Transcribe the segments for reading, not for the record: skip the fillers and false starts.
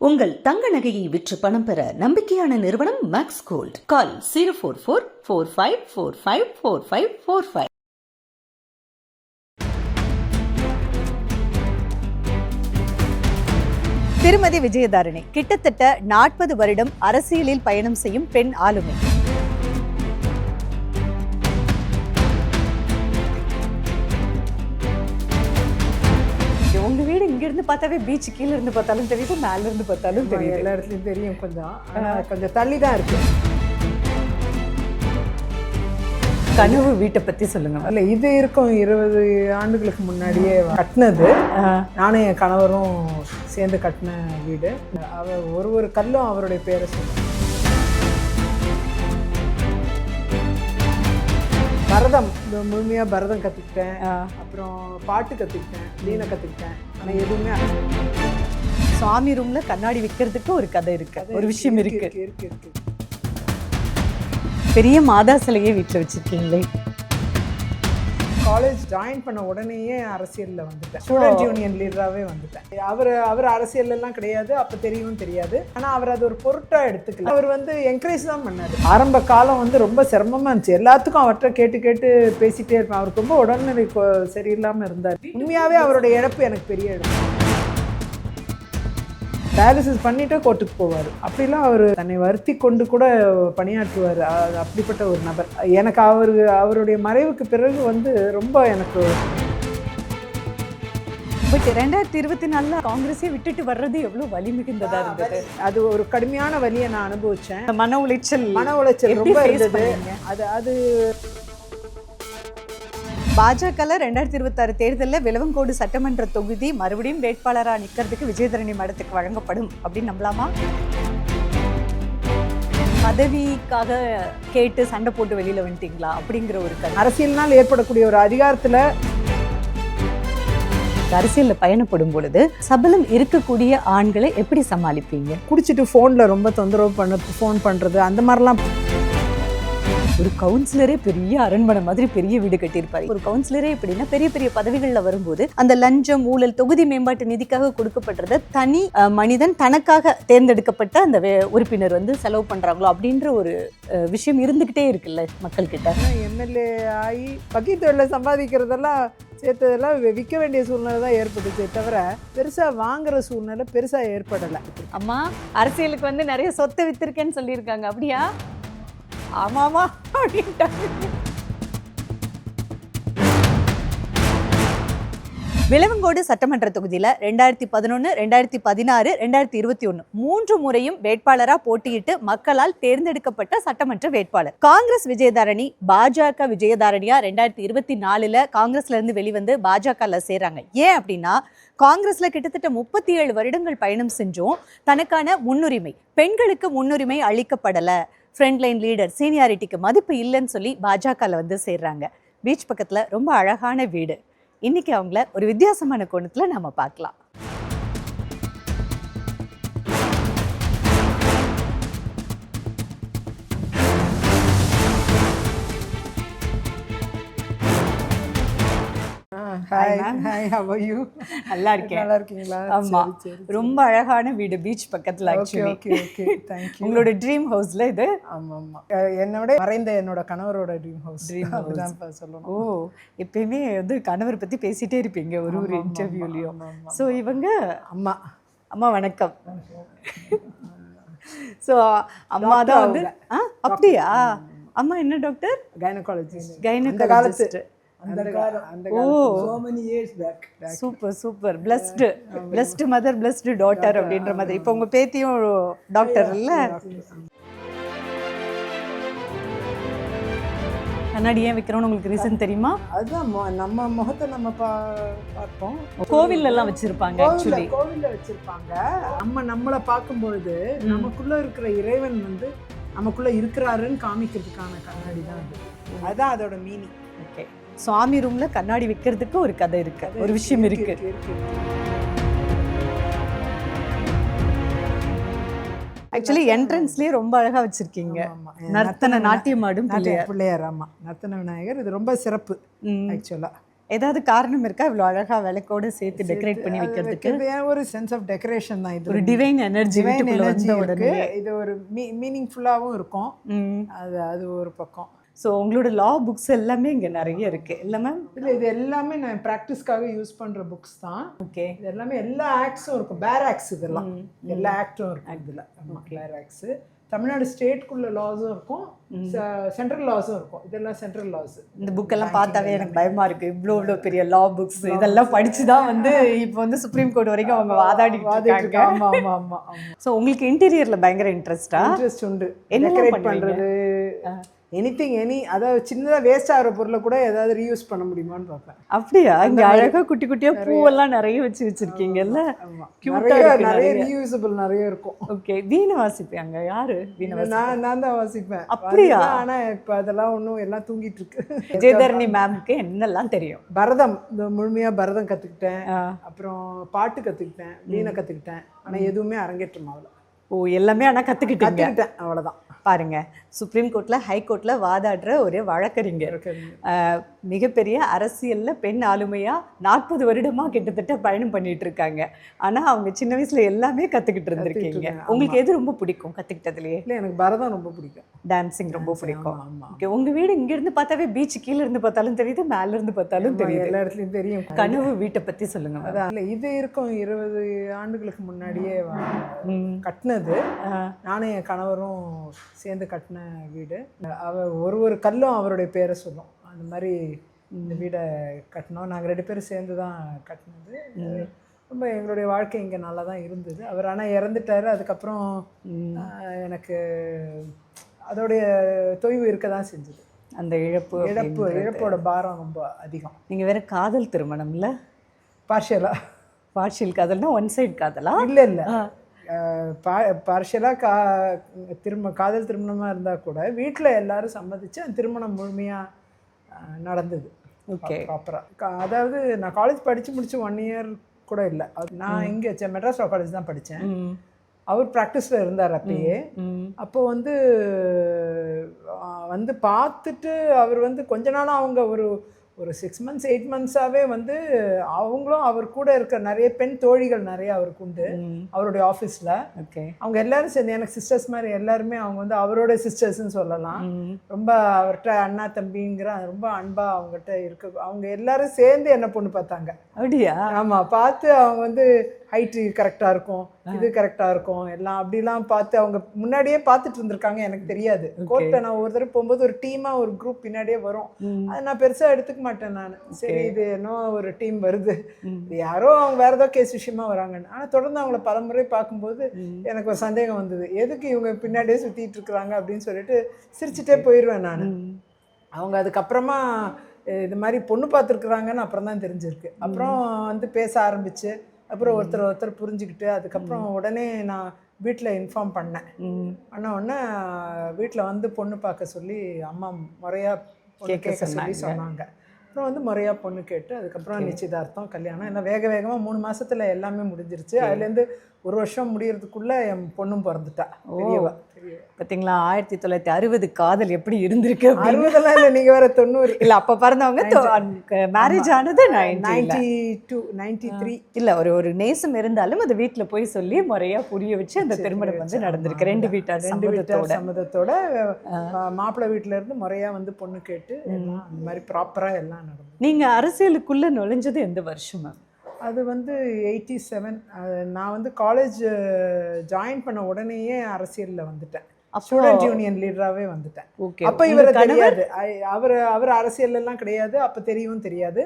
உங்கள் தங்க நகையை விற்று பணம் பெற நம்பிக்கையான நிறுவனம் மேக்ஸ் கோல்ட். கால் 04445454545. திருமதி விஜயதாரணி கிட்டத்தட்ட 40 வருடம் அரசியலில் பயணம் செய்யும் பெண் ஆளுமை. உங்க வீடு இங்க இருந்து பார்த்தாவே பீச் கீழ இருந்து பார்த்தாலும் தெரியுது, மேல இருந்து பார்த்தாலும் தெரியும். எல்லா இடத்துலயும் தெரியும். கொஞ்சம் தள்ளி தான் இருக்கு. கனவு வீட்டை பத்தி சொல்லுங்க. இல்ல, இது இருக்கும் 20 ஆண்டுகளுக்கு முன்னாடியே கட்டினது. நானும் என் கணவரும் சேர்ந்து கட்டின வீடு. ஒரு கல்லும் அவருடைய பேரை சொல்லுங்க. பரதம், முழுமையாக பரதம் கற்றுக்கிட்டேன். அப்புறம் பாட்டு கற்றுக்கிட்டேன், வீணை கற்றுக்கிட்டேன். ஆனால் எதுவுமே சுவாமி ரூம்ல கண்ணாடி விற்கிறதுக்கு ஒரு கதை இருக்கு, ஒரு விஷயம் இருக்கு. பெரிய மாதா சிலையே வீட்டில் வச்சிருக்கீங்களே. காலேஜ் ஜாயின் பண்ண உடனேயே அரசியலில் வந்துட்டேன். ஸ்டூடெண்ட் யூனியன் லீடராகவே வந்துட்டேன். அவர் அரசியல்லாம் கிடையாது, அப்போ தெரியவும் தெரியாது. ஆனால் அவர் அது ஒரு பொருட்டாக எடுத்துக்கல. அவர் என்கரேஜ் தான் பண்ணார். ஆரம்ப காலம் ரொம்ப சிரமமாக இருந்துச்சு. எல்லாத்துக்கும் அவர்கிட்ட கேட்டு பேசிகிட்டே இருப்பேன். அவருக்கு ரொம்ப உடல்நிலை சரியில்லாமல் இருந்தார். உண்மையாகவே அவருடைய இழப்பு எனக்கு பெரிய இழப்பு. டயாலிசிஸ் பண்ணிட்டு கோர்ட்டுக்கு போவார். அப்படிலாம் அவர் தன்னை வருத்தி கொண்டு கூட பணியாற்றுவார். அப்படிப்பட்ட ஒரு நபர். எனக்கு அவருடைய மறைவுக்கு பிறகு ரொம்ப எனக்கு. பட் 2024 காங்கிரஸை விட்டுட்டு வர்றது எவ்வளவு வலி மிகுந்ததா இருந்தது. அது ஒரு கடுமையான வலியை நான் அனுபவிச்சேன். மன உளைச்சல் ரொம்ப இருந்தது. அது பாஜக 2026 தேர்தலில் விளவங்கோடு சட்டமன்ற தொகுதி மறுபடியும் வேட்பாளராக நிற்கிறதுக்கு விஜயதாரணி மேடத்துக்கு வழங்கப்படும் அப்படின்னு நம்பலாமா? பதவிக்காக கேட்டு சண்டை போட்டு வெளியில வந்துட்டீங்களா அப்படிங்கிற ஒரு கருத்து. அரசியல்னால் ஏற்படக்கூடிய ஒரு அதிகாரத்தில் அரசியலில் பயணப்படும் பொழுது சபலம் இருக்கக்கூடிய ஆண்களை எப்படி சமாளிப்பீங்க? குடிச்சிட்டு ஃபோனில் ரொம்ப தொந்தரவு ஃபோன் பண்ணுறது, அந்த மாதிரிலாம். ஒரு கவுன்சிலரே பெரிய அரண்மனை மாதிரி பெரிய வீடு கட்டியிருப்பாரு. ஒரு கவுன்சிலரே எப்படின்னா பெரிய பெரிய பதவிகளில் வரும்போது அந்த லஞ்சம், ஊழல், தொகுதி மேம்பாட்டு நிதிக்காக கொடுக்கப்படுறத தனி மனிதன் தனக்காக தேர்ந்தெடுக்கப்பட்ட அந்த உறுப்பினர் செலவு பண்றாங்களோ அப்படின்ற ஒரு விஷயம் இருந்துகிட்டே இருக்குல்ல மக்கள் கிட்ட. எம்எல்ஏ ஆகி வக்கீல் தொழில சம்பாதிக்கிறதெல்லாம் சேர்த்ததெல்லாம் விற்க வேண்டிய சூழ்நிலை தான் ஏற்பட்டுச்சே தவிர பெருசா வாங்குற சூழ்நிலை பெருசா ஏற்படலை. அம்மா அரசியலுக்கு நிறைய சொத்தை வித்திருக்கேன்னு சொல்லியிருக்காங்க, அப்படியா? ஆமாமா அப்படின்ட்டாங்க. விளவங்கோடு சட்டமன்ற தொகுதியில் 2011, 2016, 2021 3 முறையும் வேட்பாளராக போட்டியிட்டு மக்களால் தேர்ந்தெடுக்கப்பட்ட சட்டமன்ற வேட்பாளர் காங்கிரஸ் விஜயதாரணி. பாஜக விஜயதாரணியா 2024 காங்கிரஸ்ல இருந்து வெளிவந்து பாஜகல சேர்றாங்க. ஏன் அப்படின்னா காங்கிரஸ்ல கிட்டத்தட்ட 37 வருடங்கள் பயணம் செஞ்சோம். தனக்கான முன்னுரிமை, பெண்களுக்கு முன்னுரிமை அளிக்கப்படலை, ஃப்ரண்ட்லைன் லீடர், சீனியாரிட்டிக்கு மதிப்பு இல்லைன்னு சொல்லி பாஜகவில் சேர்றாங்க. பீச் பக்கத்தில் ரொம்ப அழகான வீடு. இன்னைக்கு அவங்கள ஒரு வித்தியாசமான கோணத்தில் நம்ம பார்க்கலாம். நல்லா இருக்கேன். நல்லா இருக்கீங்களா? ஆமா, ரொம்ப அழகான வீடு பீச் பக்கத்துல. உங்களோட ட்ரீம் ஹவுஸ்ல இது? ஆமா ஆமா, என்னோட மறைந்த என்னோட கணவரோட ட்ரீம் ஹவுஸ். சொல்லணும். ஓ, எப்பயுமே கணவர் பத்தி பேசிட்டே இருப்பீங்க ஒரு இன்டர்வியூலயும். ஸோ இவங்க அம்மா. அம்மா வணக்கம். ஸோ அம்மா தான் அப்படியா? அம்மா என்ன doctor? Gynaecologist. Gynaecologist. Super. Blessed mother, blessed daughter அப்படின்ற மாதிரி. இப்போ உங்க பேத்தியும் டாக்டர் இல்ல? கண்ணாடி ஏன் வைக்கிறோம்னு உங்களுக்கு ரீசன் தெரியுமா? அதுதான், நம்ம முகத்தை நம்ம பார்ப்போம். கோவில்ல எல்லாம் வச்சிருப்பாங்க. ஆக்சுவலி கோவில்ல வச்சிருப்பாங்க. நம்மளை பார்க்கும்பொழுது நமக்குள்ள இருக்கிற இறைவன் நமக்குள்ள இருக்கிறாருன்னு காமிக்கிறதுக்கான கண்ணாடி தான் அது. அதுதான் அதோட மீனிங். ஓகே, சுவாமி ரூம்ல கண்ணாடி வைக்கிறதுக்கு ஒரு கதை இருக்கு, ஒரு விஷயம் இருக்கு. ஆக்சுவலி என்ட்ரன்ஸ்லயே ரொம்ப அழகா வச்சிருக்கீங்க. நர்த்தன நாட்டியம் ஆடும் பிள்ளையார். ஆமா, நர்த்தன விநாயகர். இது ரொம்ப சிறப்பு ஆக்சுவலா. ஏதாவது காரணம் இருக்கா இவ்வளோ அழகா விளக்கோட சேர்த்து டெக்கரேட் பண்ணி வைக்கிறதுக்கு? ஒரு சென்ஸ் ஆஃப் டெக்கரேஷன் தான் இது. ஒரு டிவைன் எனர்ஜி வீட்டுக்குள்ள வந்த இருக்கு. உடனே இது ஒரு மீனிங்ஃபுல்லாகவும் இருக்கும். அது ஒரு பக்கம். ஸோ உங்களோட லா புக்ஸ் எல்லாமே இங்கே நிறைய இருக்கு இல்லை மேம்? இல்லை, இது எல்லாமே நான் ப்ராக்டிஸ்க்காக யூஸ் பண்ணுற புக்ஸ் தான். ஓகே. இது எல்லாமே எல்லா ஆக்ட்ஸும் இருக்கும். பேர் ஆக்ட்ஸ் இதெல்லாம் எல்லா ஆக்டும் இருக்கும் இதில். பேர் ஆக்ட்ஸு தமிழ்நாடு ஸ்டேட்குள்ள லாஸும் இருக்கும், சென்ட்ரல் லாஸும் இருக்கும். இதெல்லாம் சென்ட்ரல் லாஸ். இந்த புக்கெல்லாம் பார்த்தாவே எனக்கு பயமா இருக்கு. இவ்வளோ பெரிய லா புக்ஸ் இதெல்லாம் படிச்சு தான் வந்து இப்போ வந்து சுப்ரீம் கோர்ட் வரைக்கும் அவங்க வாதாடிட்டு. ஆமாம் ஆமாம் ஆமாம் ஆமாம். ஸோ உங்களுக்கு இன்டீரியரில் பயங்கர இன்ட்ரெஸ்ட் உண்டு. என்ன டெக்கரேட் பண்ணுறது, அதாவது சின்னதாக வேஸ்ட் ஆகிற பொருளை கூட ஏதாவது ரீயூஸ் பண்ண முடியுமான்னு பார்ப்பேன். அப்படியா? இங்கே அழகாக குட்டி குட்டியாக பூவெல்லாம் நிறைய வச்சிருக்கீங்கல்ல. நிறைய ரீயூசபிள் நிறைய இருக்கும். ஓகே. வீணை வாசிப்பாங்க யாரு? வீணை நான் தான் வாசிப்பேன். அப்படியா? ஆனால் இப்போ அதெல்லாம் ஒன்றும் எல்லாம் தூங்கிட்டு இருக்கு. விஜயதரணி மேம்க்கு என்னெல்லாம் தெரியும்? பரதம், இந்த முழுமையாக பரதம் கற்றுக்கிட்டேன். அப்புறம் பாட்டு கற்றுக்கிட்டேன், வீணை கற்றுக்கிட்டேன். ஆனால் எதுவுமே அரங்கேற்றம் ஆகல. ஓ, எல்லாமே ஆனால் கற்றுக்கிட்டேன், அவ்வளோதான். பாருங்க, சுப்ரீம் கோர்ட்டில் ஹை கோர்ட்டில் வாதாடுற ஒரு வழக்கறிஞர், மிகப்பெரிய அரசியலில் பெண் ஆளுமையாக 40 வருடமாக கிட்டத்தட்ட பயணம் பண்ணிட்டு இருக்காங்க. ஆனால் அவங்க சின்ன வயசுல எல்லாமே கற்றுக்கிட்டு இருந்திருக்கீங்க. உங்களுக்கு எது ரொம்ப பிடிக்கும் கற்றுக்கிட்டதுலையே? இல்லை, எனக்கு பரதம் ரொம்ப பிடிக்கும். டான்ஸிங் ரொம்ப பிடிக்கும். ஓகே. உங்கள் வீடு இங்கேருந்து பார்த்தாவே பீச் கீழே இருந்து பார்த்தாலும் தெரியுது, மேலே இருந்து பார்த்தாலும் தெரியுது, எல்லா இடத்துலையும் தெரியும். கனவு வீட்டை பற்றி சொல்லுங்க. அதான் இல்லை, இது இருக்கும் 20 ஆண்டுகளுக்கு முன்னாடியே கட்டினது. நானும் என் கணவரும் சேர்ந்து கட்டின வீடு. ஒரு கல்லும் அவருடைய பேரை சொல்லும். அந்த மாதிரி இந்த வீடை கட்டினோம். நாங்கள் 2 பேரும் சேர்ந்து தான் கட்டினது. ரொம்ப எங்களுடைய வாழ்க்கை இங்கே நல்லா தான் இருந்தது. அவர் ஆனால் இறந்துட்டார். அதுக்கப்புறம் எனக்கு அதோடைய தொய்வு இருக்க தான் செஞ்சது. அந்த இழப்போட பாரம் ரொம்ப அதிகம். நீங்கள் வேற காதல் திருமணம் இல்லை? பார்ஷியல் காதல்னா ஒன் சைடு காதலா? இல்லை இல்லை, பார்ஷியலாக காதல் திருமணமாக இருந்தால் கூட வீட்டில் எல்லாரும் சம்மதிச்சு அந்த திருமணம் முழுமையாக நடந்தது. ஓகே. ப்ராப்பராக. அதாவது நான் காலேஜ் படித்து முடிச்சு 1 இயர் கூட இல்லை. நான் இங்கே மெட்ராஸ் லா காலேஜ் தான் படித்தேன். அவர் ப்ராக்டிஸில் இருந்தார் அப்பயே. அப்போ வந்து பார்த்துட்டு அவர் வந்து கொஞ்ச நாளாக அவங்க ஒரு 6 months 8 monthsஆவே வந்து அவங்களும் அவர் கூட இருக்க நிறைய பெண் தோழிகள் நிறைய அவருக்கு உண்டு அவருடைய ஆஃபீஸில். ஓகே. அவங்க எல்லாரும் சேர்ந்து எனக்கு சிஸ்டர்ஸ் மாதிரி எல்லாருமே அவங்க வந்து அவரோட சிஸ்டர்ஸ்ன்னு சொல்லலாம். ரொம்ப அவர்கிட்ட அண்ணா தம்பிங்கிற ரொம்ப அன்பாக அவங்ககிட்ட இருக்க. அவங்க எல்லாரும் சேர்ந்து என்ன பொண்ணு பார்த்தாங்க. அப்படியா? ஆமாம். பார்த்து அவங்க வந்து ஹைட்டு கரெக்டாக இருக்கும், இது கரெக்டாக இருக்கும், எல்லாம் அப்படிலாம் பார்த்து அவங்க முன்னாடியே பார்த்துட்டு இருந்திருக்காங்க. எனக்கு தெரியாது. கோர்ட்டில் நான் ஒரு தடவை போகும்போது ஒரு டீமாக ஒரு குரூப் பின்னாடியே வரும். அது நான் பெருசாக எடுத்துக்க மாட்டேன். நான் சரி இது என்ன ஒரு டீம் வருது, இது யாரோ அவங்க வேறு ஏதோ கேஸ் விஷயமா வராங்கன்னு. ஆனால் தொடர்ந்து அவங்கள பலமுறை பார்க்கும்போது எனக்கு ஒரு சந்தேகம் வந்தது, எதுக்கு இவங்க பின்னாடியே சுற்றிட்டு இருக்கிறாங்க அப்படின்னு சொல்லிட்டு சிரிச்சுட்டே போயிடுவேன் நான். அவங்க அதுக்கப்புறமா இது மாதிரி பொண்ணு பார்த்துருக்குறாங்கன்னு அப்புறம் தான் தெரிஞ்சிருக்கு. அப்புறம் வந்து பேச ஆரம்பிச்சு அப்புறம் ஒருத்தர் புரிஞ்சுக்கிட்டு அதுக்கப்புறம் உடனே நான் வீட்டில் இன்ஃபார்ம் பண்ண உடனே வீட்டில் வந்து பொண்ணு பார்க்க சொல்லி அம்மா முறையாக கேட்க சொல்லி சொன்னாங்க. அப்புறம் வந்து முறையாக பொண்ணு கேட்டு அதுக்கப்புறம் நிச்சயதார்த்தம், கல்யாணம் எல்லாம் வேகமாக 3 மாதத்தில் எல்லாமே முடிஞ்சிருச்சு. அதுலேருந்து 1 வருஷம் முடியறதுக்குள்ளே என் பொண்ணும் பிறந்துட்டா. பெரியவா. பார்த்தீங்களா 1960 காதல் எப்படி இருந்திருக்கு? 60 இல்லை, நீங்கள் வேற 90 இல்லை, அப்போ பிறந்தவங்க மேரேஜ் ஆனது 92 93. இல்லை, ஒரு நேசம் இருந்தாலும் அது வீட்டில் போய் சொல்லி முறையாக புரிய வச்சு அந்த திருமணம் வந்து நடந்திருக்கு. 2 வீட்டார் சம்மதத்தோட மாப்பிள்ளை வீட்டில இருந்து முறையாக வந்து பொண்ணு கேட்டு அந்த மாதிரி ப்ராப்பராக எல்லாம் நடந்தது. நீங்கள் அரசியலுக்குள்ளே நுழைஞ்சது எந்த வருஷம்? அது வந்து 87. நான் வந்து காலேஜ் ஜாயின் பண்ண உடனேயே அரசியலில் வந்துட்டேன். ஸ்டூடெண்ட் யூனியன் லீடராகவே வந்துட்டேன். அப்போ இவரை தெரியாது, அவர் அரசியல் எல்லாம் கிடையாது. அப்போ தெரியாது.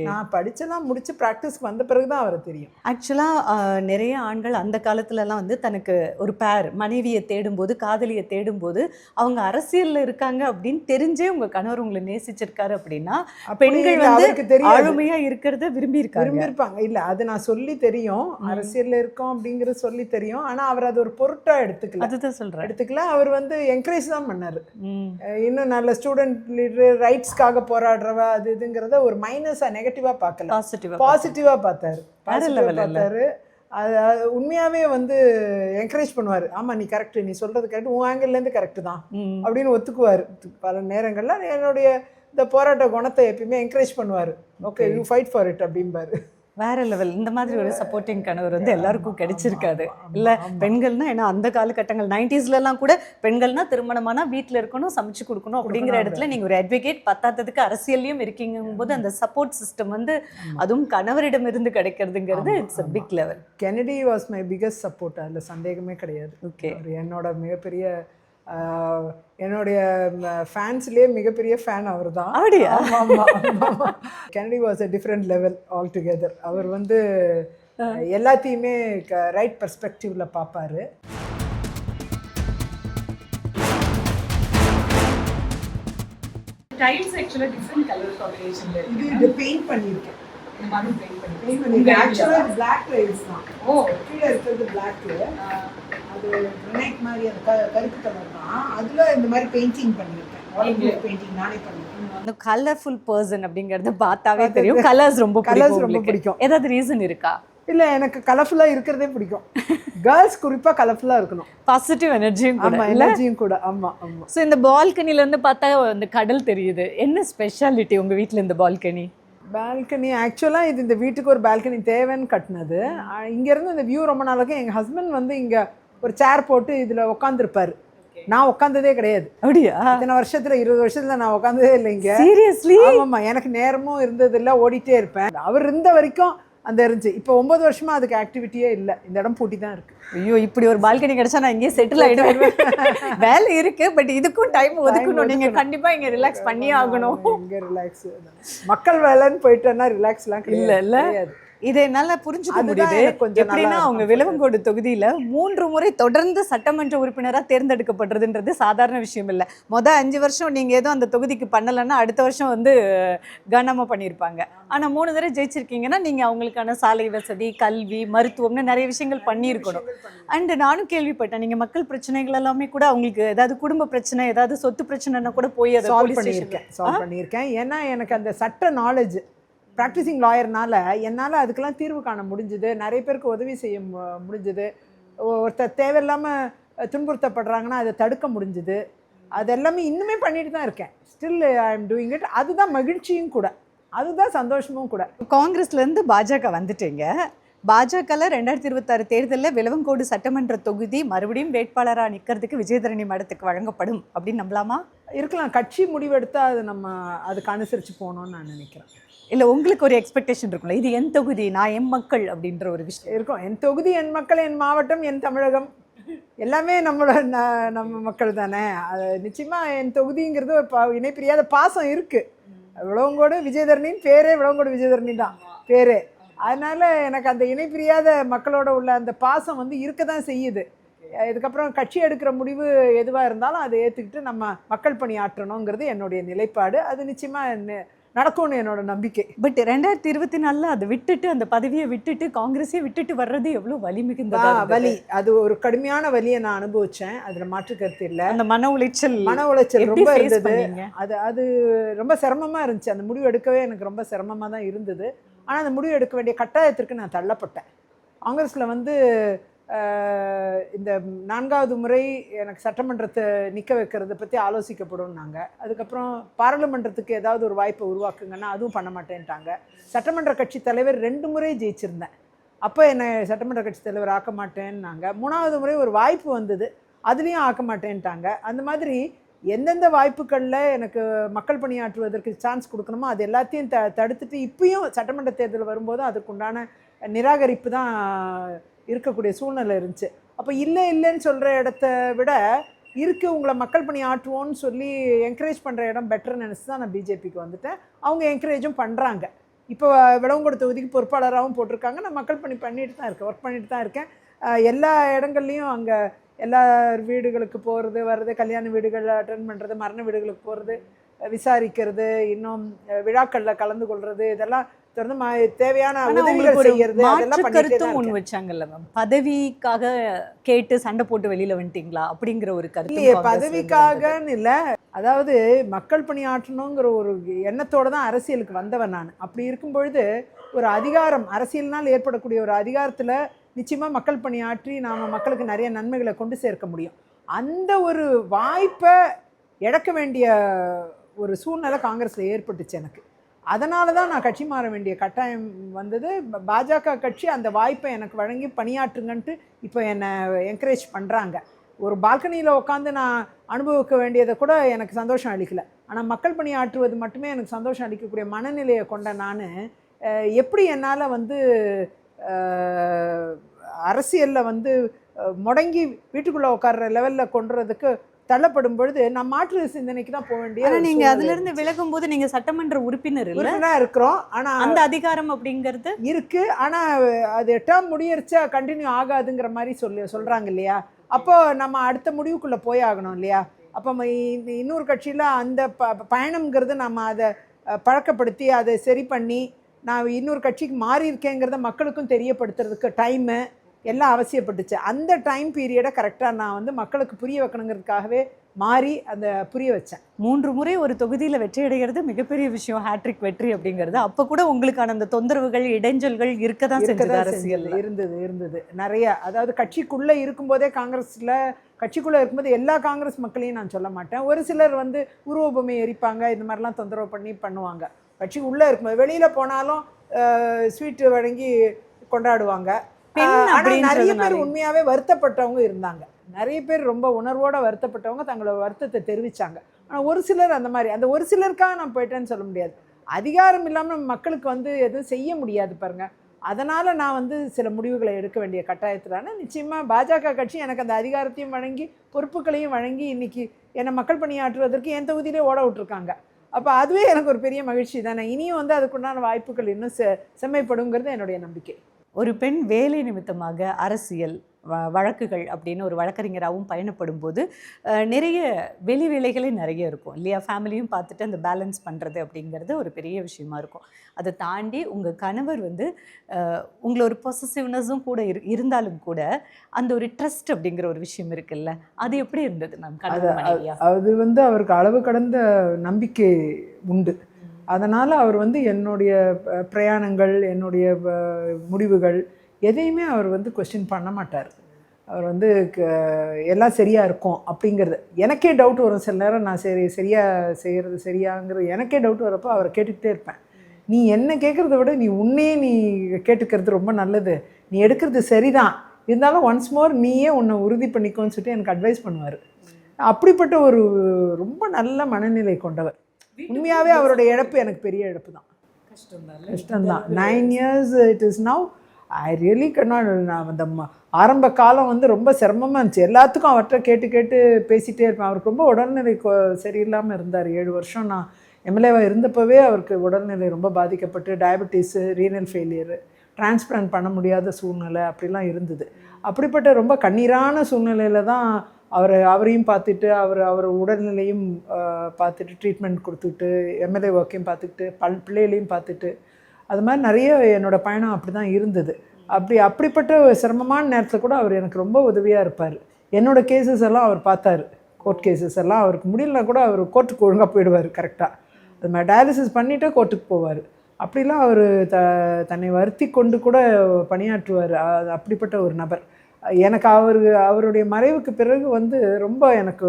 நான் படிச்செல்லாம் முடிச்சு ப்ராக்டிஸ்க்கு வந்த பிறகு தான் அவரை தெரியும். ஆக்சுவலாக நிறைய ஆண்கள் அந்த காலத்துலலாம் வந்து தனக்கு ஒரு பேர் மனைவியை தேடும்போது, காதலியை தேடும்போது அவங்க அரசியலில் இருக்காங்க அப்படின்னு தெரிஞ்சே உங்கள் கணவர் உங்களை நேசிச்சிருக்காரு அப்படின்னா பெண்கள் வந்து ஆளுமையாக இருக்கிறத விரும்பியிருப்பாங்க. இல்லை, அது நான் சொல்லி தெரியும், அரசியலில் இருக்கோம் அப்படிங்கிறது சொல்லி தெரியும். ஆனால் அவர் அது ஒரு பொருட்டாக எடுத்துக்கல. அதுதான் சொல்கிறேன், எடுத்துக்கல. அவர் வந்து என்கரேஜ் தான் பண்ணாரு. இன்னும் நல்ல ஸ்டூடெண்ட் லீடர், ரைட்ஸ்க்காக போராடுறவ அது இதுங்கிறத ஒரு மைனஸா நெகட்டிவா பார்க்கல, பாசிட்டிவா பார்த்தாரு. அது உண்மையாவே வந்து என்கரேஜ் பண்ணுவார். ஆமா நீ கரெக்ட், நீ சொல்றது கரெக்ட், உன் ஆங்கிள்லேருந்து கரெக்டு தான் அப்படின்னு ஒத்துக்குவார். பல நேரங்கள்ல என்னுடைய இந்த போராட்ட குணத்தை எப்பயுமே என்கரேஜ் பண்ணுவார். Okay you fight for it அப்படிம்பாரு. வேற லெவல். இந்த மாதிரி ஒரு சப்போர்ட்டிங் கணவர் வந்து எல்லாருக்கும் கிடைச்சிருக்காது இல்ல. பெண்கள்னா ஏன்னா அந்த காலகட்டங்கள் 90ஸ்லாம் கூட பெண்கள்னா திருமணமானா வீட்டில் இருக்கணும், சமைச்சு கொடுக்கணும் அப்படிங்கிற இடத்துல நீங்க ஒரு அட்வொகேட், பத்தாததுக்கு அரசியல்லையும் இருக்கீங்கும் போது அந்த சப்போர்ட் சிஸ்டம் வந்து அதுவும் கணவரிடம் இருந்து கிடைக்கிறதுங்கிறது it's a big level. Kennedy was my biggest support, அதில் சந்தேகமே கிடையாது. ஓகே, என்னோட மிகப்பெரிய என்னுடைய ஃபேன்ஸ்லேயே மிகப்பெரிய ஃபேன் அவர் தான். அப்படியா? ஆமாம். Kennedy was a different level altogether. அவர் வந்து எல்லாத்தையுமே ரைட் பெர்ஸ்பெக்டிவ்ல பார்ப்பாரு. டைல்ஸ் एक्चुअली டிஃபரண்ட் கலர் காம்பினேஷன்ல இருக்கு. இது பெயிண்ட் பண்ணிருக்கேன். இந்த மாதிரி பெயிண்ட் பண்ணி ஆக்சுவலா இது Black டைல்ஸ் தான். ஓ, கீழ இருக்குது Black. அது கிரானைட் மாதிரி அந்த கருப்பு கலர் தான். அதுல இந்த மாதிரி பெயிண்டிங் பண்ணிருக்கேன். வால் பெயிண்டிங் நானே பண்ணிருக்கேன். அந்த கலர்ஃபுல் பர்சன் அப்படிங்கறது பார்த்தாவே தெரியும். கலர்ஸ் ரொம்ப பிடிக்கும். ஏதாவது ரீசன் இருக்கா? இல்ல, எனக்கு கலர்ஃபுல்லா இருக்கிறதே பிடிக்கும். கேர்ள்ஸ் குறிப்பா கலர்ஃபுல்லா இருக்கணும். பாசிட்டிவ் எனர்ஜியும் கூட. ஆமா, எனர்ஜியும் கூட. ஆமா. சோ இந்த பால்கனில இருந்து பார்த்தா அந்த கடல் தெரியுது. என்ன ஸ்பெஷாலிட்டி உங்க வீட்ல இந்த பால்கனி? பால்கனி ஆக்சுவலாக இது இந்த வீட்டுக்கு ஒரு பால்கனி தேவைன்னு கட்டினது. இங்கேருந்து இந்த வியூ ரொம்ப நாளைக்கு எங்கள் ஹஸ்பண்ட் வந்து இங்கே ஒரு சேர் போட்டு இதில் உட்காந்துருப்பாரு. நான் உட்காந்ததே கிடையாது. அப்படியா? இத்தனை வருஷத்துல 20 வருஷத்துல நான் உட்காந்ததே இல்லைங்க. சீரியஸ்லி? ஆமாம்மா, எனக்கு நேரமும் இருந்தது இல்லை, ஓடிட்டே இருப்பேன். அவர் இருந்த வரைக்கும் அந்த இருந்துச்சு. இப்போ 9 வருஷமா அதுக்கு ஆக்டிவிட்டியே இல்லை. இந்த இடம் பூட்டி தான் இருக்கு. ஐயோ, இப்படி ஒரு பால்கனி கிடைச்சா நான் இங்கே செட்டில் ஆயிடுவேன். வேலை இருக்கு, பட் இதுக்கும் டைம் ஒதுக்கணும். நீங்க கண்டிப்பா இங்க ரிலாக்ஸ் பண்ணியே ஆகணும். இங்க ரிலாக்ஸ், மக்கள் வேலைன்னு போயிட்டேன்னா ரிலாக்ஸ்லாம் இல்ல. இதை என்னால புரிஞ்சுக்க முடியுது. எப்படின்னா அவங்க விளவங்கோடு தொகுதியில 3 முறை தொடர்ந்து சட்டமன்ற உறுப்பினரா தேர்ந்தெடுக்கப்படுறதுன்றது சாதாரண விஷயம் இல்லை. 5 வருஷம் நீங்க ஏதோ அந்த தொகுதிக்கு பண்ணலைன்னா அடுத்த வருஷம் வந்து கனமா பண்ணியிருப்பாங்க. ஆனா 3 தடவை ஜெயிச்சிருக்கீங்கன்னா நீங்க அவங்களுக்கான சாலை வசதி, கல்வி, மருத்துவம்னு நிறைய விஷயங்கள் பண்ணியிருக்கணும். அண்ட் நானும் கேள்விப்பட்டேன், நீங்க மக்கள் பிரச்சனைகள் எல்லாமே கூட அவங்களுக்கு ஏதாவது குடும்ப பிரச்சனை, ஏதாவது சொத்து பிரச்சனைன்னா கூட போய் அதை சால்வ் பண்ணியிருக்கேன். ஏன்னா எனக்கு அந்த சட்ட நாலேஜ், ப்ராக்டிசிங் லாயர்னால என்னால் அதுக்கெல்லாம் தீர்வு காண முடிஞ்சுது. நிறைய பேருக்கு உதவி செய்ய முடிஞ்சுது. ஒருத்தர் தேவையில்லாமல் துன்புறுத்தப்படுறாங்கன்னா அதை தடுக்க முடிஞ்சுது. அது எல்லாமே இன்னுமே பண்ணிட்டு தான் இருக்கேன். Still I am doing it. அதுதான் மகிழ்ச்சியும் கூட, அதுதான் சந்தோஷமும் கூட. காங்கிரஸ்லேருந்து பாஜக வந்துட்டீங்க. பாஜகவில் 2026 தேர்தலில் விளவங்கோடு சட்டமன்ற தொகுதி மறுபடியும் வேட்பாளராக நிற்கிறதுக்கு விஜயதரணி மேடத்துக்கு வழங்கப்படும் அப்படின்னு நம்பலாமா? இருக்கலாம். கட்சி முடிவெடுத்தால் அது நம்ம அதுக்கு அனுசரித்து போகணும்னு நான் நினைக்கிறேன். இல்லை, உங்களுக்கு ஒரு எக்ஸ்பெக்டேஷன் இருக்கும்ல, இது என் தொகுதி, நான் என் மக்கள் அப்படின்ற ஒரு விஷயம் இருக்கும். என் தொகுதி, என் மக்கள், என் மாவட்டம், என் தமிழகம் எல்லாமே நம்ம மக்கள் தானே. அது நிச்சயமாக என் தொகுதிங்கிறது ஒரு இணைப்பிரியாத பாசம் இருக்குது. விளவங்கோடு விஜயதரணின்னு பேரே விளவங்கோடு விஜயதரணி தான் பேரே. அதனால் எனக்கு அந்த இணைப்பிரியாத மக்களோட உள்ள அந்த பாசம் வந்து இருக்க தான் செய்யுது. இதுக்கப்புறம் கட்சி எடுக்கிற முடிவு எதுவாக இருந்தாலும் அதை ஏற்றுக்கிட்டு நம்ம மக்கள் பணி ஆற்றணுங்கிறது என்னுடைய நிலைப்பாடு. அது நிச்சயமாக நடக்கும்னு என்னோட நம்பிக்கை. பட் 2024 அதை விட்டுட்டு, அந்த பதவியை விட்டுட்டு காங்கிரஸே விட்டுட்டு வர்றது எவ்வளோ வலி மிகுந்த வலி. அது ஒரு கடுமையான வலியை நான் அனுபவித்தேன். அதில் மாற்று கருத்து இல்லை. அந்த மன உளைச்சல் ரொம்ப இருந்தது. அது ரொம்ப சிரமமாக இருந்துச்சு. அந்த முடிவு எடுக்கவே எனக்கு ரொம்ப சிரமமாக தான் இருந்தது. ஆனால் அந்த முடிவு எடுக்க வேண்டிய கட்டாயத்திற்கு நான் தள்ளப்பட்டேன். காங்கிரஸில் வந்து இந்த 4வது முறை எனக்கு சட்டமன்றத்தை நிற்க வைக்கிறத பற்றி ஆலோசிக்கப்படும்னாங்க. அதுக்கப்புறம் பாராளுமன்றத்துக்கு ஏதாவது ஒரு வாய்ப்பை உருவாக்குங்கன்னா அதுவும் பண்ண மாட்டேன்ட்டாங்க. சட்டமன்ற கட்சி தலைவர் 2 முறை ஜெயிச்சிருந்தேன். அப்போ என்னை சட்டமன்ற கட்சி தலைவர் ஆக்க மாட்டேன்னாங்க. 3வது முறை ஒரு வாய்ப்பு வந்தது, அதுலேயும் ஆக்க மாட்டேன்ட்டாங்க. அந்த மாதிரி எந்தெந்த வாய்ப்புகளில் எனக்கு மக்கள் பணியாற்றுவதற்கு சான்ஸ் கொடுக்கணுமோ அது எல்லாத்தையும் தடுத்துட்டு இப்பயும் சட்டமன்ற தேர்தல் வரும்போது அதுக்குண்டான நிராகரிப்பு தான் இருக்கக்கூடிய சூழ்நிலை இருந்துச்சு. அப்போ இல்லைன்னு சொல்கிற இடத்த விட உங்களை மக்கள் பணி ஆற்றுவோன்னு சொல்லி என்கரேஜ் பண்ணுற இடம் பெட்டர்னு நினச்சி தான் நான் பிஜேபிக்கு வந்துட்டேன். அவங்க என்கரேஜும் பண்ணுறாங்க. இப்போ விளவங்கோடு தொகுதிக்கு பொறுப்பாளராகவும் போட்டிருக்காங்க. நான் மக்கள் பணி பண்ணிட்டு தான் இருக்கேன், ஒர்க் பண்ணிட்டு தான் இருக்கேன். எல்லா இடங்கள்லையும் அங்கே எல்லா வீடுகளுக்கு போகிறது வர்றது, கல்யாண வீடுகள் அட்டென்ட் பண்ணுறது, மரண வீடுகளுக்கு போகிறது, விசாரிக்கிறது, இன்னும் விழாக்களில் கலந்து கொள்வது, இதெல்லாம் தொடர்ந்து தேவையான உதவிகள் செய்யறது. அதெல்லாம் கருத்தும் முன் வச்சாங்கல்ல மேம். பதவிக்காக கேட்டு சண்டை போட்டு வெளியில வந்துட்டீங்களா அப்படிங்கிற ஒரு கருத்து இல்லையே. பதவிக்காகன்னு இல்லை, அதாவது மக்கள் பணி ஆற்றணுங்கிற ஒரு எண்ணத்தோட தான் அரசியலுக்கு வந்தவன் நான். அப்படி இருக்கும் பொழுது ஒரு அதிகாரம், அரசியல்னால் ஏற்படக்கூடிய ஒரு அதிகாரத்தில் நிச்சயமாக மக்கள் பணி ஆற்றி நாம் மக்களுக்கு நிறைய நன்மைகளை கொண்டு சேர்க்க முடியும். அந்த ஒரு வாய்ப்பை இழக்க வேண்டிய ஒரு சூழ்நிலை காங்கிரஸில் ஏற்பட்டுச்சு எனக்கு. அதனால தான் நான் கட்சி மாற வேண்டிய கட்டாயம் வந்தது. பாஜக கட்சி அந்த வாய்ப்பை எனக்கு வழங்கி பணியாற்றுங்கன்ட்டு இப்போ என்னை என்கரேஜ் பண்ணுறாங்க. ஒரு பால்கனியில் உட்காந்து நான் அனுபவிக்க வேண்டியதை கூட எனக்கு சந்தோஷம் அளிக்கலை. ஆனால் மக்கள் பணி ஆற்றுவது மட்டுமே எனக்கு சந்தோஷம் அளிக்கக்கூடிய மனநிலையை கொண்ட நான் எப்படி என்னால் வந்து அரசியலில் வந்து முடங்கி வீட்டுக்குள்ளே உட்கார்ற லெவலில் கொண்டுறதுக்கு தள்ளப்படும் பொழுது நான் மாற்று சிந்தனைக்கு தான் போக வேண்டிய. நீங்க அதுல இருந்து விலகும் போது நீங்க சட்டமன்ற உறுப்பினர் இருக்கிறோம். ஆனா அந்த அதிகாரம் அப்படிங்கிறது இருக்கு. ஆனா அது டேர்ம் முடியறச்சா கண்டினியூ ஆகாதுங்கிற மாதிரி சொல்றாங்க இல்லையா. அப்போ நம்ம அடுத்த முடிவுக்குள்ள போய் ஆகணும் இல்லையா. அப்போ இன்னொரு கட்சியில அந்த பயணம்ங்கிறது நம்ம அதை பழக்கப்படுத்தி அதை சரி பண்ணி நான் இன்னொரு கட்சிக்கு மாறி இருக்கேங்கிறத மக்களுக்கும் தெரியப்படுத்துறதுக்கு டைமு எல்லாம் அவசியப்பட்டுச்சு. அந்த டைம் பீரியடை கரெக்டாக நான் வந்து மக்களுக்கு புரிய வைக்கணுங்கிறதுக்காகவே மாறி அந்த புரிய வச்சேன். 3 முறை ஒரு தொகுதியில் வெற்றி அடைகிறது மிகப்பெரிய விஷயம், ஹேட்ரிக் வெற்றி அப்படிங்கிறது. அப்போ கூட உங்களுக்கான அந்த தொந்தரவுகள் இடைஞ்சல்கள் இருக்க தான் இருந்தது நிறைய. அதாவது கட்சிக்குள்ளே இருக்கும்போதே கட்சிக்குள்ளே இருக்கும்போது எல்லா காங்கிரஸ் மக்களையும் நான் சொல்ல மாட்டேன். ஒரு சிலர் வந்து உருவபொம்மை எரிப்பாங்க, இந்த மாதிரிலாம் தொந்தரவு பண்ணுவாங்க. கட்சி உள்ளே இருக்கும்போது வெளியில் போனாலும் ஸ்வீட்டு வழங்கி கொண்டாடுவாங்க. நிறைய பேர் உண்மையாவே வருத்தப்பட்டவங்க இருந்தாங்க. நிறைய பேர் ரொம்ப உணர்வோட வருத்தப்பட்டவங்க தங்களோட வருத்தத்தை தெரிவிச்சாங்க. ஆனால் ஒரு சிலர் அந்த மாதிரி, அந்த ஒரு சிலருக்காக நான் போயிட்டேன்னு சொல்ல முடியாது. அதிகாரம் இல்லாமல் நம்ம மக்களுக்கு வந்து எதுவும் செய்ய முடியாது பாருங்க. அதனால் நான் வந்து சில முடிவுகளை எடுக்க வேண்டிய கட்டாயத்திலான நிச்சயமாக பாஜக கட்சி எனக்கு அந்த அதிகாரத்தையும் வழங்கி பொறுப்புகளையும் வழங்கி இன்னைக்கு என்னை மக்கள் பணியாற்றுவதற்கு என் தொகுதியிலே ஓட விட்டுருக்காங்க. அப்போ அதுவே எனக்கு ஒரு பெரிய மகிழ்ச்சி தானே. இனியும் வந்து அதுக்குண்டான வாய்ப்புகள் இன்னும் செம்மைப்படுங்கிறது என்னுடைய நம்பிக்கை. ஒரு பெண் வேலை நிமித்தமாக அரசியல் வழக்குகள் அப்படின்னு ஒரு வழக்கறிஞராகவும் பயணப்படும் போது நிறைய வெளி வேலைகளே நிறைய இருக்கும் இல்லையா. ஃபேமிலியும் பார்த்துட்டு அந்த பேலன்ஸ் பண்ணுறது அப்படிங்கிறது ஒரு பெரிய விஷயமா இருக்கும். அதை தாண்டி உங்கள் கணவர் வந்து உங்களை ஒரு பொசசிவ்னஸும் கூட இருந்தாலும் கூட அந்த ஒரு ட்ரஸ்ட் அப்படிங்கிற ஒரு விஷயம் இருக்குல்ல, அது எப்படி இருந்தது மேம்? அது வந்து அவருக்கு அளவு கடந்த நம்பிக்கை உண்டு. அதனால் அவர் வந்து என்னுடைய பிரயாணங்கள், என்னுடைய முடிவுகள் எதையுமே அவர் வந்து கொஸ்டின் பண்ண மாட்டார். அவர் வந்து எல்லாம் சரியாக இருக்கும் அப்படிங்கிறது. எனக்கே டவுட் வரும் சில நேரம். நான் சரியாக செய்கிறது சரியாங்கிறது எனக்கே டவுட் வரப்போ அவரை கேட்டுக்கிட்டே இருப்பேன். நீ என்ன கேட்குறத விட நீ உன்னையே நீ கேட்டுக்கிறது ரொம்ப நல்லது, நீ எடுக்கிறது சரிதான், இருந்தாலும் ஒன்ஸ் மோர் நீயே உன்னை உறுதி பண்ணிக்கோன்னு சொல்லிட்டு எனக்கு அட்வைஸ் பண்ணுவார். அப்படிப்பட்ட ஒரு ரொம்ப நல்ல மனநிலை கொண்டவர். உண்மையாகவே அவருடைய இழப்பு எனக்கு பெரிய இழப்பு தான். கஷ்டம்தான். 9 years it is now. I really cannot. நான் அந்த ஆரம்ப காலம் வந்து ரொம்ப சிரமமாக இருந்துச்சு. எல்லாத்துக்கும் அவர்கிட்ட கேட்டு பேசிகிட்டே இருப்பேன். அவருக்கு ரொம்ப உடல்நிலை சரியில்லாமல் இருந்தார். 7 வருஷம் நான் எம்எல்ஏவாக இருந்தப்போவே அவருக்கு உடல்நிலை ரொம்ப பாதிக்கப்பட்டு டயபெட்டிஸு, ரீனல் ஃபெயிலியரு, டிரான்ஸ்பிளான்ட் பண்ண முடியாத சூழ்நிலை அப்படிலாம் இருந்தது. அப்படிப்பட்ட ரொம்ப கண்ணீரான சூழ்நிலையில் தான் அவரையும் பார்த்துட்டு அவர் உடல்நிலையும் பார்த்துட்டு ட்ரீட்மெண்ட் கொடுத்துட்டு எம்எல்ஏ ஒர்க்கையும் பார்த்துக்கிட்டு பிள்ளைகளையும் பார்த்துட்டு அது மாதிரி நிறைய என்னோடய பயணம் அப்படி தான் இருந்தது. அப்படிப்பட்ட சிரமமான நேரத்தில் கூட அவர் எனக்கு ரொம்ப உதவியாக இருப்பார். என்னோடய கேசஸ் எல்லாம் அவர் பார்த்தார். கோர்ட் கேசஸ் எல்லாம் அவருக்கு முடியலனா கூட அவர் கோர்ட்டுக்கு ஒழுங்காக போயிடுவார் கரெக்டாக. அது மாதிரி டயாலிசிஸ் பண்ணிவிட்டு கோர்ட்டுக்கு போவார். அப்படிலாம் அவர் தன்னை வருத்தி கொண்டு கூட பணியாற்றுவார். அப்படிப்பட்ட ஒரு நபர். எனக்கு அவருடைய மறைவுக்கு பிறகு வந்து ரொம்ப எனக்கு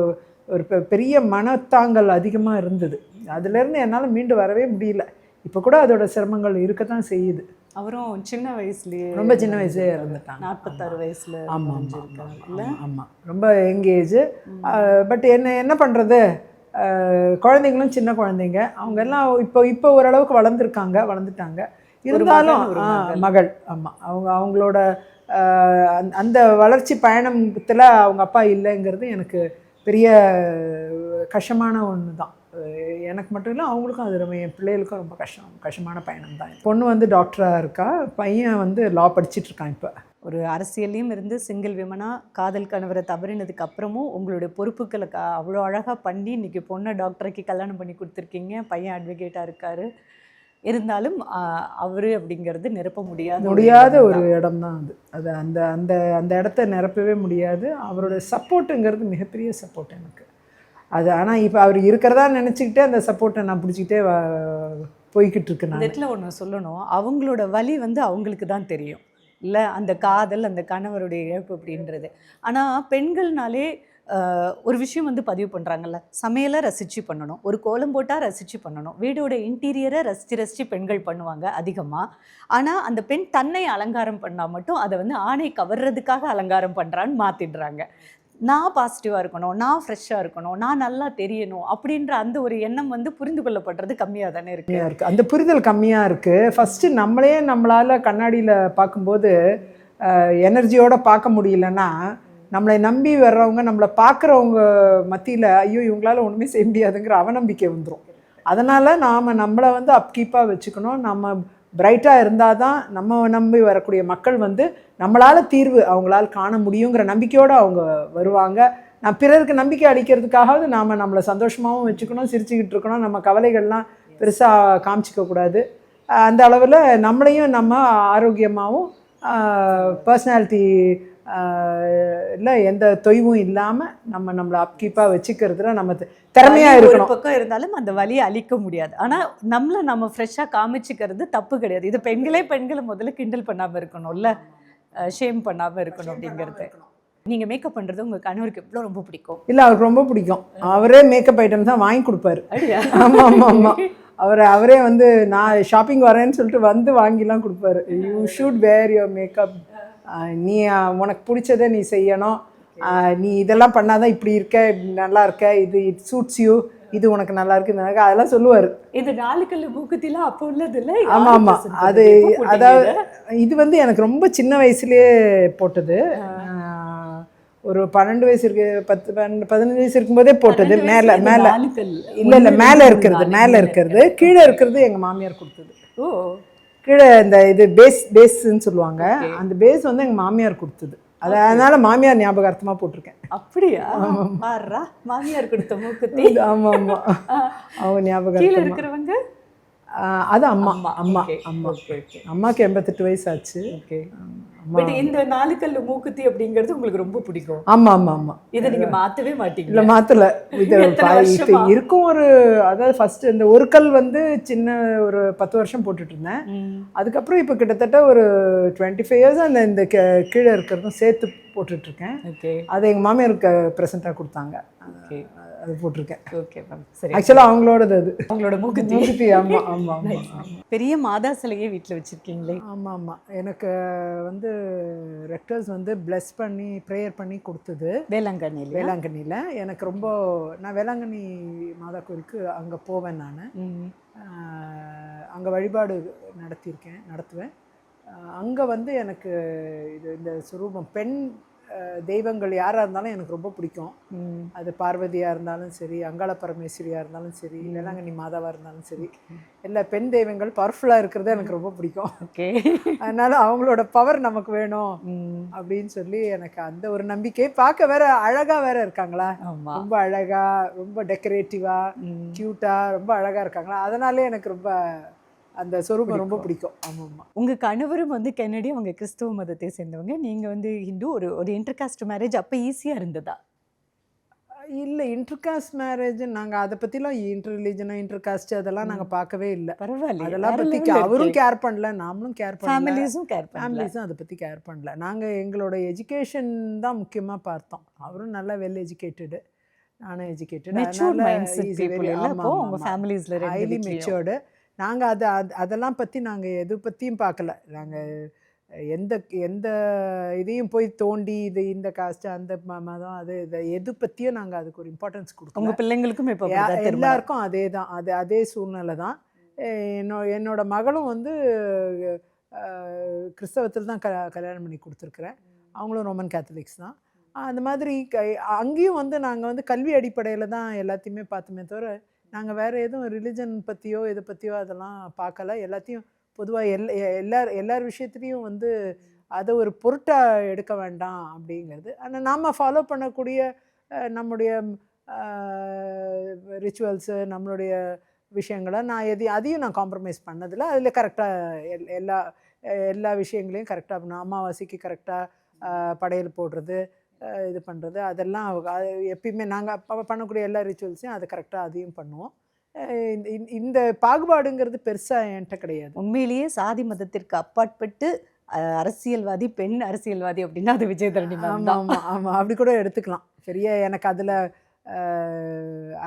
ஒரு பெரிய மனத்தாங்கல் அதிகமாக இருந்தது. அதுலேருந்து என்னால் மீண்டு வரவே முடியல. இப்போ கூட அதோட சிரமங்கள் இருக்க தான் செய்யுது. அவரும் சின்ன வயசுலேயே, ரொம்ப சின்ன வயசுலேயே இறந்துட்டாங்க. 46 வயசில். ஆமாம், ரொம்ப யங்கேஜ். பட் என்ன பண்ணுறது, குழந்தைங்களும் சின்ன குழந்தைங்க, அவங்க எல்லாம் இப்போ ஓரளவுக்கு வளர்ந்துட்டாங்க. இருந்தாலும் மகள், ஆமாம், அவங்களோட அந்த வளர்ச்சி பயணத்தில் அவங்க அப்பா இல்லைங்கிறது எனக்கு பெரிய கஷ்டமான ஒன்று தான். எனக்கு மட்டும் இல்லை, அவங்களுக்கும் அது ரொம்ப, என் பிள்ளைகளுக்கும் ரொம்ப கஷ்டமான பயணம் தான். பொண்ணு வந்து டாக்டராக இருக்கா, பையன் வந்து லா படிச்சிட்ருக்கான். இப்போ ஒரு அரசியல்லையும் இருந்து சிங்கிள் விமனாக காதல் கணவரை தவறினதுக்கு அப்புறமும் உங்களுடைய பொறுப்புகளை அவ்வளோ அழகாக பண்ணி இன்றைக்கி பொண்ணை டாக்டருக்கு கல்யாணம் பண்ணி கொடுத்துருக்கீங்க. பையன் அட்வொகேட்டாக இருக்கார். இருந்தாலும் அவர் அப்படிங்கிறது நிரப்ப முடியாத ஒரு இடம் தான் அது. அந்த அந்த அந்த இடத்த நிரப்பவே முடியாது. அவரோட சப்போர்ட்டுங்கிறது மிகப்பெரிய சப்போர்ட் எனக்கு அது. ஆனால் இப்போ அவர் இருக்கிறதா நினச்சிக்கிட்டே அந்த சப்போர்ட்டை நான் பிடிச்சிக்கிட்டே போய்கிட்டு இருக்கேன். நான் இடத்துல ஒன்று சொல்லணும், அவங்களோட வலி வந்து அவங்களுக்கு தான் தெரியும் இல்லை, அந்த காதல், அந்த கணவருடைய இழப்பு அப்படின்றது. ஆனால் பெண்கள்னாலே ஒரு விஷயம் வந்து பதிவு பண்ணுறாங்கல்ல, சமையலை ரசித்து பண்ணணும், ஒரு கோலம் போட்டால் ரசித்து பண்ணணும், வீடோட இன்டீரியரை ரசித்து ரசித்து பெண்கள் பண்ணுவாங்க அதிகமாக. ஆனால் அந்த பெண் தன்னை அலங்காரம் பண்ணால் மட்டும் அதை வந்து ஆணை கவர்றதுக்காக அலங்காரம் பண்ணுறான்னு மாற்றிடுறாங்க. நான் பாசிட்டிவாக இருக்கணும், நான் ஃப்ரெஷ்ஷாக இருக்கணும், நான் நல்லா தெரியணும் அப்படின்ற அந்த ஒரு எண்ணம் வந்து புரிந்து கொள்ளப்படுறது கம்மியாக தானே இருக்குது. அந்த புரிதல் கம்மியாக இருக்குது. ஃபஸ்ட்டு நம்மளே நம்மளால் கண்ணாடியில் பார்க்கும்போது எனர்ஜியோடு பார்க்க முடியலன்னா, நம்மளை நம்பி வர்றவங்க, நம்மளை பார்க்குறவங்க மத்தியில் ஐயோ இவங்களால ஒன்றுமே செய்ய முடியாதுங்கிற அவநம்பிக்கை வந்துடும். அதனால் நாம் நம்மளை வந்து அப்கீப்பாக வச்சுக்கணும். நம்ம பிரைட்டாக இருந்தால் தான் நம்ம நம்பி வரக்கூடிய மக்கள் வந்து நம்மளால் தீர்வு அவங்களால் காண முடியுங்கிற நம்பிக்கையோடு அவங்க வருவாங்க. நான் பிறருக்கு நம்பிக்கை அளிக்கிறதுக்காகவது நாம் நம்மளை சந்தோஷமாகவும் வச்சுக்கணும், சிரிச்சுக்கிட்டு இருக்கணும், நம்ம கவலைகள்லாம் பெருசாக காமிச்சிக்கக்கூடாது. அந்த அளவில் நம்மளையும் நம்ம ஆரோக்கியமாகவும் பர்சனாலிட்டி இல்லை எந்த தொய்வும் இல்லாமல் நம்மளை அப்கீப்பாக வச்சுக்கிறதுல நம்ம திறமையாக இருக்கணும். ஒரு பக்கம் இருந்தாலும் அந்த வலியை அழிக்க முடியாது. ஆனால் நம்ம ஃப்ரெஷ்ஷாக காமிச்சிக்கிறது தப்பு கிடையாது. இது பெண்களை முதல்ல கிண்டல் பண்ணாமல் இருக்கணும்ல, ஷேம் பண்ணாமல் இருக்கணும் அப்படிங்கிறது. நீங்கள் மேக்கப் பண்ணுறது உங்கள் கணவருக்கு எவ்வளோ ரொம்ப பிடிக்கும்? இல்லை, அவருக்கு ரொம்ப பிடிக்கும். அவரே மேக்கப் ஐட்டம்ஸ் தான் வாங்கி கொடுப்பாரு. ஆமாம் ஆமாம் ஆமாம். அவரே வந்து நான் ஷாப்பிங் வரேன்னு சொல்லிட்டு வந்து வாங்கிலாம் கொடுப்பாரு. You should where your makeup, நீ உனக்கு பிடிச்சதை நீ செய்யணும், நீ இதெல்லாம் பண்ணாதான் இப்படி இருக்க, நல்லா இருக்க, இட் சூட்ஸ் யூ, இது உனக்கு நல்லா இருக்கு, அதெல்லாம் சொல்லுவார். இது 4 கல்லு மூக்குத்திலாம் அப்போ உள்ளது இல்லை? ஆமாம் ஆமாம். அதாவது இது வந்து எனக்கு ரொம்ப சின்ன வயசுலேயே போட்டது. ஒரு 12 வயசு இருக்கு, 15 வயசு இருக்கும்போதே போட்டது. மேலே இல்லை மேலே இருக்கிறது கீழே இருக்கிறது எங்கள் மாமியார் கொடுத்தது. ஓ, கீழே இந்த இது பேஸ்ன்னு சொல்லுவாங்க, அந்த பேஸ் வந்து எங்கள் மாமியார் கொடுத்தது. அதனால மாமியார் ஞாபகார்த்தமாக போட்டிருக்கேன். அப்படியா? மாமியார் கொடுத்த மூக்குத்தி. ஆமாம் ஆமாம், அவங்க ஞாபகம் இருக்கிறவங்க. அது அம்மா அம்மா அம்மா அம்மாவுக்கு 88 வயசு ஆச்சு. பட் இந்த 4 கல்லு மூக்குத்தி அப்படிங்கிறது உங்களுக்கு ரொம்ப பிடிக்கும். ஆமாம் ஆமாம் ஆமாம். இதை நீங்கள் மாற்றவே மாட்டீங்க? இல்லை, மாற்றலை. இது இருக்கும். ஒரு அதாவது ஃபஸ்ட்டு இந்த ஒரு கல் வந்து சின்ன ஒரு 10 வருஷம் போட்டுட்டு இருந்தேன். அதுக்கப்புறம் இப்போ கிட்டத்தட்ட ஒரு 25 இயர்ஸ் இந்த கீழே இருக்கிறதும் சேர்த்து போட்டுட்ருக்கேன். அது எங்கள் மாமியாருக்கு ப்ரெசென்ட்டாக கொடுத்தாங்க, அது போட்டிருக்கேன். ஓகே மேம், சரி. ஆக்சுவலாக அவங்களோடது, அது அவங்களோட மூக்குத்தி. ஆமாம் ஆமாம் ஆமாம். பெரிய மாதா சிலையே வீட்டில் வச்சுருக்கீங்களே? ஆமாம் ஆமாம். எனக்கு வந்து ரெக்டர்ஸ் வந்து பிளஸ் பண்ணி ப்ரேயர் பண்ணி கொடுத்தது வேளாங்கண்ணியில். எனக்கு ரொம்ப, நான் வேளாங்கண்ணி மாதா கோயிலுக்கு அங்கே போவேன். நான் அங்கே வழிபாடு நடத்துவேன். அங்கே வந்து எனக்கு இந்த சுரூபம் பெண் தெய்வங்கள் யாராக இருந்தாலும் எனக்கு ரொம்ப பிடிக்கும். அது பார்வதியாக இருந்தாலும் சரி, அங்காள பரமேஸ்வரியாக இருந்தாலும் சரி, வேளாங்கண்ணி மாதாவாக இருந்தாலும் சரி, எல்லா பெண் தெய்வங்கள் பவர்ஃபுல்லாக இருக்கிறது எனக்கு ரொம்ப பிடிக்கும். ஓகே, அதனால் அவங்களோட பவர் நமக்கு வேணும் அப்படின்னு சொல்லி எனக்கு அந்த ஒரு நம்பிக்கை. பார்க்க வேற அழகாக வேற இருக்காங்களா, ரொம்ப அழகாக, ரொம்ப டெக்கரேட்டிவாக, க்யூட்டாக, ரொம்ப அழகாக இருக்காங்களா, அதனாலே எனக்கு ரொம்ப அந்த சொரூபம் ரொம்ப பிடிக்கும். ஆமாம் ஆமாம். உங்கள் கணவரும் வந்து கென்னடி, அவங்க கிறிஸ்துவ மதத்தை சேர்ந்தவங்க, நீங்கள் வந்து ஹிந்து. ஒரு இன்டர்காஸ்ட் மேரேஜ் அப்போ ஈஸியாக இருந்ததா? இல்லை, இன்டர்காஸ்ட் மேரேஜ் நாங்கள் அதை பற்றிலாம் இன்டர்காஸ்ட் அதெல்லாம் நாங்கள் பார்க்கவே இல்லை. பரவாயில்ல, அதெல்லாம் பற்றி அவரும் கேர் பண்ணல, நாமளும் கேர் பண்ணல, ஃபேமிலிஸும் அதை பற்றி கேர் பண்ணல. நாங்கள் எங்களோட எஜுகேஷன் தான் முக்கியமாக பார்த்தோம். அவரும் நல்லா வெல் எஜுகேட்டடு, நானும் எஜுகேட்டட், ஹைலி மெச்சூர்டு. நாங்கள் அதெல்லாம் பற்றி நாங்கள் எது பற்றியும் பார்க்கல. நாங்கள் எந்த இதையும் போய் தோண்டி இந்த காஸ்ட் அந்த மதம் அது எது பற்றியும் நாங்கள் அதுக்கு ஒரு இம்பார்ட்டன்ஸ் கொடுக்கோம். உங்கள் பிள்ளைங்களுக்கும் இப்போ எல்லாருக்கும் அதே தான், அதே சூழ்நிலை தான். என்னோட மகளும் வந்து கிறிஸ்தவத்தில் தான் கல்யாணம் பண்ணி கொடுத்துருக்குறேன். அவங்களும் ரோமன் கேத்தலிக்ஸ் தான். அந்த மாதிரி அங்கேயும் வந்து நாங்கள் வந்து கல்வி அடிப்படையில் தான் எல்லாத்தையுமே பார்த்துமே தவிர நாங்கள் வேறு எதுவும் ரிலிஜன் பற்றியோ இதை பற்றியோ அதெல்லாம் பார்க்கல. எல்லாத்தையும் பொதுவாக எல்லார் விஷயத்துலேயும் வந்து அதை ஒரு பொருட்டாக எடுக்க வேண்டாம் அப்படிங்கிறது. ஆனால் நாம் ஃபாலோ பண்ணக்கூடிய நம்முடைய ரிச்சுவல்ஸு, நம்மளுடைய விஷயங்களை நான் அதையும் நான் காம்ப்ரமைஸ் பண்ணதில்லை. அதில் கரெக்டாக எல்லா விஷயங்களையும் கரெக்டாக பண்ணணும். அமாவாசைக்கு கரெக்டாக படையல் போடுறது, இது பண்ணுறது, அதெல்லாம் எப்பயுமே நாங்கள் பண்ணக்கூடிய எல்லா ரிச்சுவல்ஸையும் அது கரெக்டாக அதையும் பண்ணுவோம். இந்த பாகுபாடுங்கிறது பெருசாக என்கிட்ட கிடையாது. உண்மையிலேயே சாதி மதத்திற்கு அப்பாற்பட்டு அரசியல்வாதி, பெண் அரசியல்வாதி அப்படின்னா அது விஜயதரணி மேம் ஆமாம் தான். ஆமாம் ஆமாம், அப்படி கூட எடுத்துக்கலாம். பெரிய எனக்கு அதில்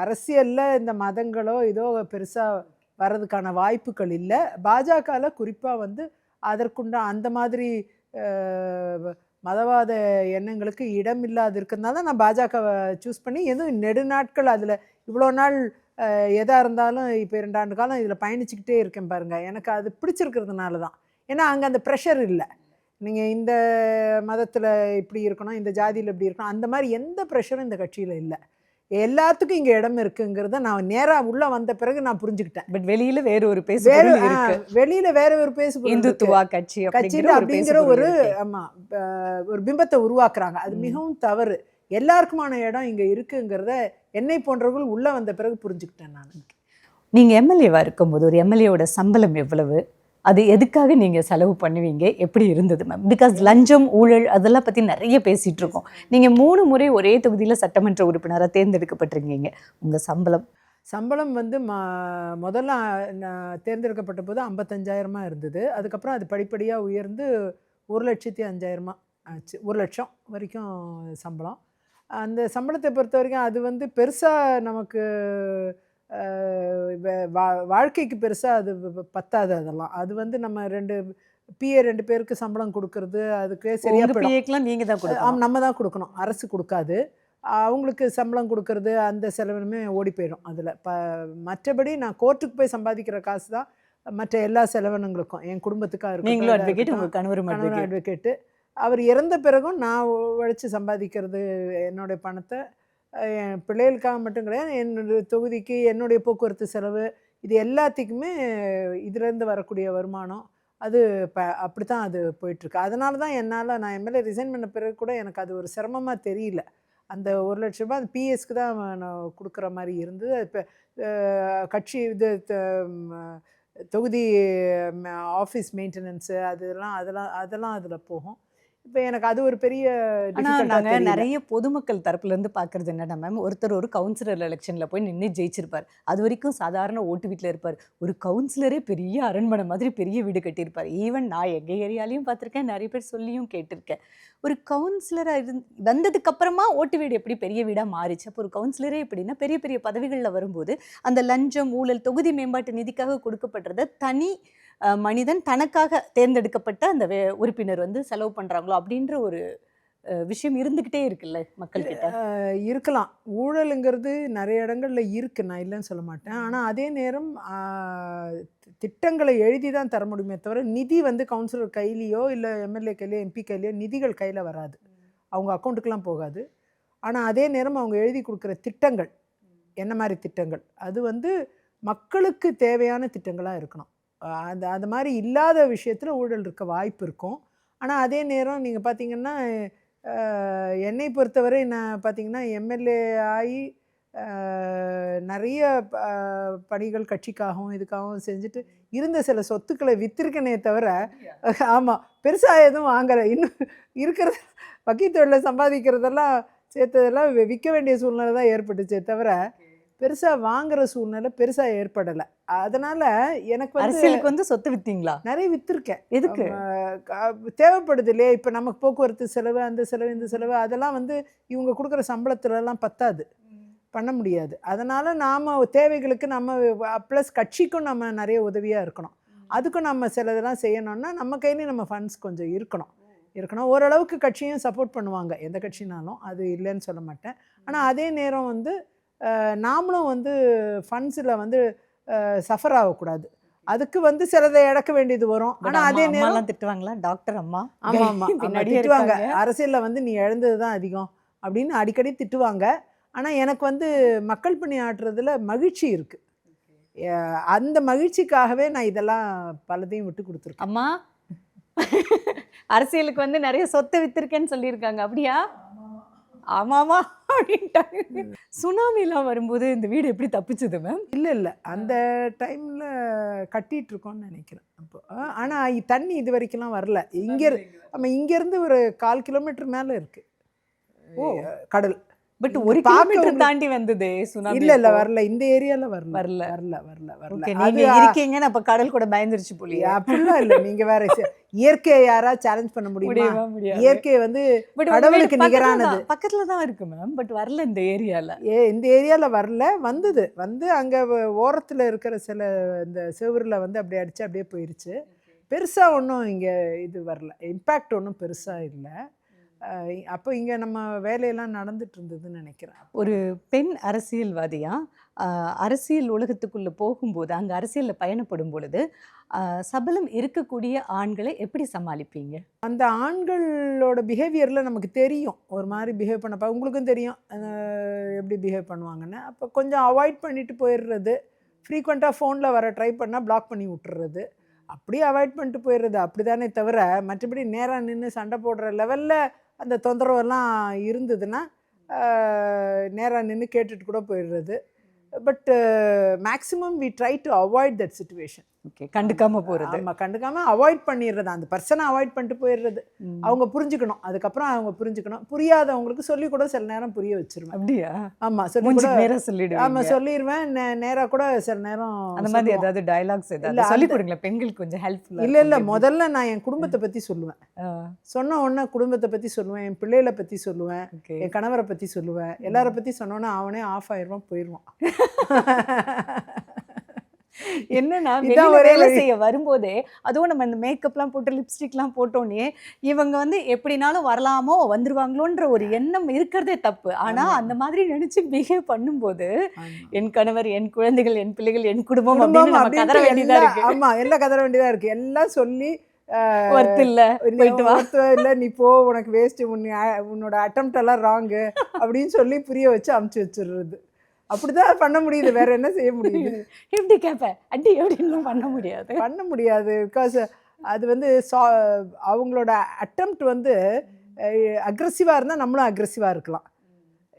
அரசியலில் இந்த மதங்களோ ஏதோ பெருசாக வர்றதுக்கான வாய்ப்புகள் இல்லை. பாஜகவில் குறிப்பாக வந்து அதற்குண்டா அந்த மாதிரி மதவாத எண்ணங்களுக்கு இடம் இல்லாது இருக்கிறதுனால தான் நான் பாஜகவை சூஸ் பண்ணி எதுவும் நெடுநாட்கள் அதில் இவ்வளோ நாள் எதாக இருந்தாலும் இப்போ 2 ஆண்டு காலம் இதில் பயணிச்சுக்கிட்டே இருக்கேன் பாருங்கள். எனக்கு அது பிடிச்சிருக்கிறதுனால தான். ஏன்னா அங்கே அந்த ப்ரெஷர் இல்லை. நீங்கள் இந்த மதத்தில் இப்படி இருக்கணும், இந்த ஜாதியில் இப்படி இருக்கணும், அந்த மாதிரி எந்த ப்ரெஷரும் இந்த கட்சியில் இல்லை. எல்லாத்துக்கும் இங்கே இடம் இருக்குங்கிறத நான் நேராக உள்ளே வந்த பிறகு நான் புரிஞ்சுக்கிட்டேன். பட் வெளியில வேற ஒரு பேசு வேறு இருக்கு. வெளியில் வேற ஒரு பேசு இந்துத்துவா கட்சி கட்சியில் அப்படிங்கிற ஒரு ஆமாம் ஒரு பிம்பத்தை உருவாக்குறாங்க. அது மிகவும் தவறு. எல்லாருக்குமான இடம் இங்கே இருக்குங்கிறத என்னை போன்றவர்கள் உள்ளே வந்த பிறகு புரிஞ்சுக்கிட்டேன் நான். நீங்க எம்எல்ஏவா இருக்கும்போது ஒரு எம்எல்ஏவோட சம்பளம் எவ்வளவு, அது எதுக்காக நீங்க செலவு பண்ணுவீங்க, எப்படி இருந்தது மேம்? பிகாஸ் லஞ்சம், ஊழல் அதெல்லாம் பத்தி நிறைய பேசிட்டு இருக்கோம். நீங்க 3 முறை ஒரே தொகுதியில சட்டமன்ற உறுப்பினராக தேர்ந்தெடுக்கப்பட்டிருக்கீங்க. உங்க சம்பளம் வந்து முதல்ல நான் தேர்ந்தெடுக்கப்பட்ட போது 55,000 இருந்தது. அதுக்கப்புறம் அது படிப்படியாக உயர்ந்து 1,05,000 ஆச்சு. 1 லட்சம் வரைக்கும் சம்பளம். அந்த சம்பளத்தை பொறுத்த வரைக்கும் அது வந்து பெருசாக நமக்கு வாழ்க்கைக்கு பெருசாக அது பத்தாது. அதெல்லாம் அது வந்து நம்ம 2 பேருக்கு சம்பளம் கொடுக்கறது அதுக்கே சரியாக போயிடும். நீங்க தான் கொடுக்கணும். நம்ம தான் கொடுக்கணும், அரசு கொடுக்காது. அவங்களுக்கு சம்பளம் கொடுக்கறது அந்த செலவுமே ஓடி போயிடும் அதில். மற்றபடி நான் கோர்ட்டுக்கு போய் சம்பாதிக்கிற காசு தான் மற்ற எல்லா செலவினங்களுக்கும். என் குடும்பத்துக்காக இருக்கும். கணவர் அட்வொகேட்டு. அவர் இறந்த பிறகும் நான் உழைச்சி சம்பாதிக்கிறது என்னுடைய பணத்தை என் பிள்ளைகளுக்காக மட்டும் கிடையாது, என்னுடைய தொகுதிக்கு என்னுடைய போக்குவரத்து செலவு இது எல்லாத்துக்குமே இதுலேருந்து வரக்கூடிய வருமானம் அது அப்படி தான் அது போயிட்டுருக்கு. அதனால தான் நான் எம்எல்ஏ ரிசைன் பண்ண பிறகு கூட எனக்கு அது ஒரு சிரமமாக தெரியல. அந்த 1 லட்ச ரூபாய் அந்த பிஎஸ்க்கு தான் நான் கொடுக்குற மாதிரி இருந்தது. இப்போ கட்சி இது தொகுதி ஆஃபீஸ் மெயின்டெனன்ஸு அதெல்லாம் அதில் போகும். இப்போ எனக்கு அது ஒரு பெரிய நாங்கள் நிறைய பொதுமக்கள் தரப்புலேருந்து பார்க்குறது என்னன்னா மேம், ஒருத்தர் ஒரு கவுன்சிலர் எலெக்ஷனில் போய் நின்று ஜெயிச்சிருப்பார். அது வரைக்கும் சாதாரண ஓட்டு வீட்டில் இருப்பார். ஒரு கவுன்சிலரே பெரிய அரண்மனை மாதிரி பெரிய வீடு கட்டியிருப்பார். ஈவன் நான் எங்கள் ஏரியாலையும் பார்த்துருக்கேன், நிறைய பேர் சொல்லியும் கேட்டிருக்கேன். ஒரு கவுன்சிலராக வந்ததுக்கப்புறமா ஓட்டு வீடு எப்படி பெரிய வீடாக மாறிச்சு. அப்போ ஒரு கவுன்சிலரே எப்படின்னா பெரிய பெரிய பதவிகளில் வரும்போது அந்த லஞ்சம், ஊழல், தொகுதி மேம்பாட்டு நிதிக்காக கொடுக்கப்படுறத தனி மனிதன் தனக்காக தேர்ந்தெடுக்கப்பட்ட அந்த உறுப்பினர் வந்து செலவு பண்ணுறாங்களோ அப்படின்ற ஒரு விஷயம் இருந்துக்கிட்டே இருக்குல்ல மக்கள்கிட்ட. இருக்கலாம். ஊழலுங்கிறது நிறைய இடங்களில் இருக்குது, நான் இல்லைன்னு சொல்ல மாட்டேன். ஆனால் அதே நேரம் திட்டங்களை எழுதி தான் தர முடியுமே தவிர நிதி வந்து கவுன்சிலர் கையிலையோ இல்லை எம்எல்ஏ கையிலையோ எம்பி கையிலையோ நிதிகள் கையில் வராது, அவங்க அக்கௌண்ட்டுக்கெலாம் போகாது. ஆனால் அதே நேரம் அவங்க எழுதி கொடுக்குற திட்டங்கள் என்ன மாதிரி திட்டங்கள் அது வந்து மக்களுக்கு தேவையான திட்டங்களாக இருக்கணும். அந்த மாதிரி இல்லாத விஷயத்தில் ஊழல் இருக்க வாய்ப்பு இருக்கும். ஆனால் அதே நேரம் நீங்கள் பார்த்தீங்கன்னா என்னை பொறுத்தவரை நான் பார்த்தீங்கன்னா எம்எல்ஏ ஆகி நிறைய பணிகள் கட்சிக்காகவும் இதுக்காகவும் செஞ்சுட்டு இருந்த சில சொத்துக்களை வித்திருக்கனே தவிர ஆமாம் பெருசாக எதுவும் வாங்கலை. இன்னும் இருக்கிறது வக்கீல் தொழிலில் சம்பாதிக்கிறதெல்லாம் சேர்த்ததெல்லாம் விற்க வேண்டிய சூழ்நிலை தான் ஏற்பட்டுச்சே தவிர பெருசாக வாங்குற சூழ்நிலை பெருசாக ஏற்படலை. அதனால் எனக்கு அரசியலுக்கு வந்து சொத்து விற்றீங்களா? நிறைய விற்றுருக்கேன். எதுக்கு தேவைப்படுது இல்லையா? இப்போ நமக்கு போக்குவரத்து செலவு, அந்த செலவு, இந்த செலவு அதெல்லாம் வந்து இவங்க கொடுக்குற சம்பளத்துலலாம் பத்தாது, பண்ண முடியாது. அதனால் நாம் தேவைகளுக்கு நம்ம ப்ளஸ் கட்சிக்கும் நம்ம நிறைய உதவியாக இருக்கணும். அதுக்கும் நம்ம சிலதெல்லாம் செய்யணும்னா நம்ம கையிலேயும் நம்ம ஃபண்ட்ஸ் கொஞ்சம் இருக்கணும். ஓரளவுக்கு கட்சியும் சப்போர்ட் பண்ணுவாங்க, எந்த கட்சினாலும், அது இல்லைன்னு சொல்ல மாட்டேன். ஆனால் அதே நேரம் வந்து நாமளும் வந்து ஃபண்ட்ஸில் வந்து சஃபர் ஆகக்கூடாது. அதுக்கு வந்து சிலதை இழக்க வேண்டியது வரும். ஆனால் அதே நேரம் திட்டுவாங்களா டாக்டர் அம்மா? ஆமாம் திட்டுவாங்க. அரசியலில் வந்து நீ இழந்தது தான் அதிகம் அப்படின்னு அடிக்கடி திட்டுவாங்க. ஆனால் எனக்கு வந்து மக்கள் பணி ஆற்றுறதுல மகிழ்ச்சி இருக்குது. அந்த மகிழ்ச்சிக்காகவே நான் இதெல்லாம் பலதையும் விட்டு கொடுத்துருக்கேன். அம்மா அரசியலுக்கு வந்து நிறைய சொத்தை வித்திருக்கேன்னு சொல்லியிருக்காங்க, அப்படியா? ஆமாமா அப்படின்ட்டாங்க. சுனாமிலாம் வரும்போது இந்த வீடு எப்படி தப்பிச்சது மேம்? இல்லை அந்த டைமில் கட்டிகிட்டு இருக்கோம்னு நினைக்கிறேன் அப்போ. ஆனால் தண்ணி இது வரைக்கும்லாம் வரல. இங்கேருந்து ஒரு 1/4 கிலோமீட்டர் மேலே இருக்குது கடல். பட் 1 கிலோமீட்டர் தாண்டி வந்தது சுனாமி. இல்ல வரல, இந்த ஏரியால வரல. நீங்க இருக்கீங்கன்னு அப்ப கடல் கூட பயந்துருச்சு போலியே. அப்படிலாம் இல்லை. நீங்க வேற இயற்கையை யாரா சேலஞ்ச் பண்ண முடியுமா? முடியாது. இயற்கை வந்து பட் கடவுளுக்கு நிகரானது. பக்கத்துல தான் இருக்கு மேம், பட் வரல இந்த ஏரியால. இந்த ஏரியாவில் வரல, வந்து அங்கே ஓரத்தில் இருக்கிற சில இந்த செவரில் வந்து அப்படியே அடித்து அப்படியே போயிடுச்சு. பெருசாக ஒன்றும் இங்கே இது வரல, இம்பேக்ட் ஒன்றும் பெருசாக இல்லை. அப்போ இங்கே நம்ம வேலையெல்லாம் நடந்துட்டு இருந்ததுன்னு நினைக்கிறேன். ஒரு பெண் அரசியல்வாதியா அரசியல் உலகத்துக்குள்ளே போகும்போது, அங்கே அரசியலில் பயணப்படும் பொழுது சபலம் இருக்கக்கூடிய ஆண்களை எப்படி சமாளிப்பீங்க? அந்த ஆண்களோட பிஹேவியரில் நமக்கு தெரியும், ஒரு மாதிரி பிஹேவ் பண்ணப்போ உங்களுக்கும் தெரியும் எப்படி பிஹேவ் பண்ணுவாங்கன்னு. அப்போ கொஞ்சம் அவாய்ட் பண்ணிட்டு போயிடுறது, ஃப்ரீக்வெண்ட்டாக ஃபோனில் வர ட்ரை பண்ணால் பிளாக் பண்ணி விட்டுறது, அப்படியே அவாய்ட் பண்ணிட்டு போயிடுறது. அப்படி தானே தவிர மற்றபடி நேராக நின்று சண்டை போடுற லெவலில் அந்த தொந்தரவெல்லாம் இருந்ததுன்னா நேராக நின்று கேட்டுட்டு கூட போயிடுறது. But maximum we try to avoid that situation. Okay, கண்டுக்காமல் போகிறது. ஆமாம், கண்டுக்காமல் அவாய்ட் பண்ணிடுறது, அந்த பர்சனை அவாய்ட் பண்ணிட்டு போயிடுறது. அவங்க புரிஞ்சுக்கணும், அதுக்கப்புறம் அவங்க புரிஞ்சுக்கணும். புரியாதவங்களுக்கு சொல்லி கூட சில நேரம் புரிய வச்சிருவேன். அப்படியா? ஆமாம், சொல்லி கூட நேராக சொல்லிடுவேன். ஆமாம், சொல்லிடுவேன். நேராக கூட சில நேரம் அந்த மாதிரி ஏதாவது டயலாக்ஸ் ஏதாவது சொல்லி கொடுங்களேன், பெண்களுக்கு கொஞ்சம் ஹெல்ப்ஃபுல்லாக. இல்லை, முதல்ல நான் என் குடும்பத்தை பற்றி சொல்லுவேன். சொன்ன உடனே குடும்பத்தை பற்றி சொல்லுவேன், என் பிள்ளைகளை பற்றி சொல்லுவேன், என் கணவரை பற்றி சொல்லுவேன். எல்லாரை பற்றி சொன்னோன்னா அவனே ஆஃப் ஆயிடுவான், போயிடுவான். என்னன்னா வேலை செய்ய வரும்போதே அதுவும் நம்ம இந்த மேக்கப்லாம் போட்டு லிப்ஸ்டிக்லாம் போட்டோன்னே இவங்க வந்து எப்படினாலும் வரலாமோ வந்துருவாங்களோன்ற ஒரு எண்ணம் இருக்கிறதே தப்பு. ஆனா அந்த மாதிரி நினைச்சு பிஹேவ் பண்ணும்போது என் கணவர், என் குழந்தைகள், என் பிள்ளைகள், என் குடும்பம் அப்படின்னு கதற வேண்டியதா இருக்கு. ஆமா, எல்லாம் கதற வேண்டியதா இருக்கு. எல்லாம் சொல்லி இல்ல நீ போ, உனக்கு வேஸ்ட், உன்னோட அட்டெம்ப்ட் எல்லாம் ராங்கு அப்படின்னு சொல்லி புரிய வச்சு அமுச்சு வச்சிடுறது. அப்படிதான் பண்ண முடியுது, வேற என்ன செய்ய முடியுது? எப்படி கேட்பேன் அடி அப்படின்னு பண்ண முடியாது. பிகாஸ் அது வந்து அவங்களோட அட்டெம்ப்ட் வந்து அக்ரெசிவாக இருந்தால் நம்மளும் அக்ரெசிவாக இருக்கலாம்.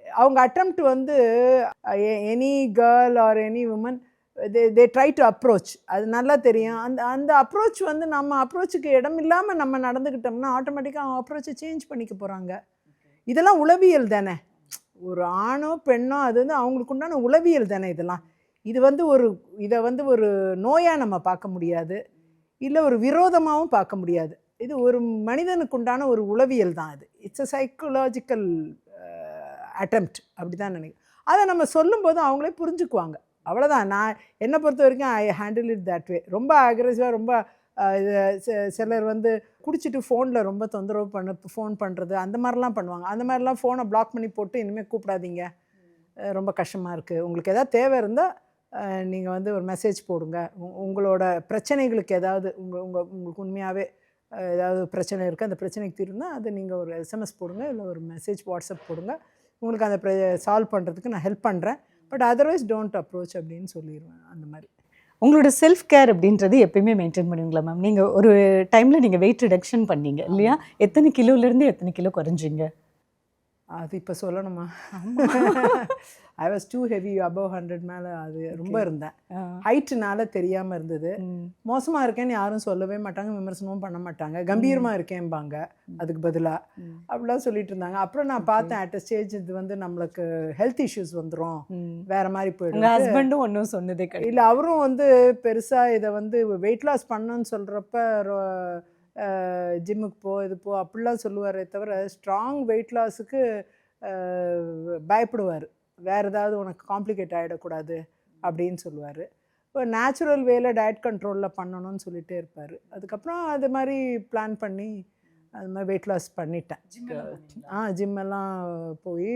அவங்க அட்டெம்ப்ட் வந்து any girl or any woman they try to approach, அது நல்லா தெரியும். அந்த அப்ரோச் வந்து நம்ம அப்ரோச்சுக்கு இடம் இல்லாமல் நம்ம நடந்துக்கிட்டோம்னா ஆட்டோமேட்டிக்காக அவங்க அப்ரோச்சை சேஞ்ச் பண்ணிக்க போகிறாங்க. இதெல்லாம் உளவியல் தானே, ஒரு ஆணோ பெண்ணோ அது வந்து அவங்களுக்கு உண்டான உளவியல் தானே இதெல்லாம். இதை வந்து ஒரு நோயாக நம்ம பார்க்க முடியாது, இல்லை ஒரு விரோதமாகவும் பார்க்க முடியாது. இது ஒரு மனிதனுக்கு உண்டான ஒரு உளவியல் தான். இது இட்ஸ் அ சைக்கலாஜிக்கல் அட்டெம்ப்ட், அப்படி தான் நினைக்கிறேன். அதை நம்ம சொல்லும்போது அவங்களே புரிஞ்சுக்குவாங்க, அவ்வளோதான். நான் என்னை பொறுத்த வரைக்கும் ஐ ஹேண்டில் இட் தட் வே. ரொம்ப அக்ரெசிவாக, ரொம்ப சிலர் வந்து குடிச்சிட்டு ஃபோனில் ரொம்ப தொந்தரவு ஃபோன் பண்ணுறது அந்த மாதிரிலாம் பண்ணுவாங்க. அந்த மாதிரிலாம் ஃபோனை பிளாக் பண்ணி போட்டு இனிமேல் கூப்பிடாதீங்க, ரொம்ப கஷ்டமாக இருக்குது, உங்களுக்கு எதாவது தேவை இருந்தால் நீங்கள் வந்து ஒரு மெசேஜ் போடுங்க, உங்களோட பிரச்சனைகளுக்கு ஏதாவது உங்களுக்கு உண்மையாகவே ஏதாவது பிரச்சனை இருக்குது, அந்த பிரச்சனைக்கு தீர்வுனா அது நீங்கள் ஒரு எஸ்எம்எஸ் போடுங்க, இல்லை ஒரு மெசேஜ் வாட்ஸ்அப் போடுங்க, உங்களுக்கு அந்த சால்வ் பண்ணுறதுக்கு நான் ஹெல்ப் பண்ணுறேன், பட் அதர்வைஸ் டோன்ட் அப்ரோச் அப்படின்னு சொல்லிடுவேன். அந்த மாதிரி உங்களோட செல்ஃப் கேர் அப்படின்றது எப்பயுமே மெயின்டைன் பண்ணுவீங்களா மேம்? நீங்கள் ஒரு டைமில் நீங்கள் வெயிட் ரிடக்ஷன் பண்ணீங்க இல்லையா? எத்தனை கிலோலேருந்து எத்தனை கிலோ குறைஞ்சிங்க? அது இப்போ சொல்லணுமா? I was too heavy, above 100 மேலே அது ரொம்ப இருந்தேன். ஹைட்டுனால தெரியாமல் இருந்தது. மோசமாக இருக்கேன்னு யாரும் சொல்லவே மாட்டாங்க, விமர்சனமும் பண்ண மாட்டாங்க. கம்பீரமாக இருக்கேன்பாங்க அதுக்கு பதிலாக, அப்படிலாம் சொல்லிட்டு இருந்தாங்க. அப்புறம் நான் பார்த்தேன் அட் அ ஸ்டேஜ் இது வந்து நம்மளுக்கு ஹெல்த் இஷ்யூஸ் வந்துடும், வேற மாதிரி போயிடும். ஹஸ்பண்டும் ஒன்றும் சொன்னதே கிடையாது. இல்லை, அவரும் வந்து பெருசாக இதை வந்து வெயிட் லாஸ் பண்ணணும்னு சொல்கிறப்ப ஜிம்முக்கு போ, இது போ அப்படிலாம் சொல்லுவாரே தவிர ஸ்ட்ராங் வெயிட் லாஸுக்கு பயப்படுவார். வேறு ஏதாவது உனக்கு காம்ப்ளிகேட் ஆகிடக்கூடாது அப்படின்னு சொல்லுவார். இப்போ நேச்சுரல் வேல டயட் கண்ட்ரோலில் பண்ணணும்னு சொல்லிகிட்டே இருப்பார். அதுக்கப்புறம் அது மாதிரி பிளான் பண்ணி அது மாதிரி வெயிட் லாஸ் பண்ணிட்டேன். ஜிம்மெல்லாம் போய்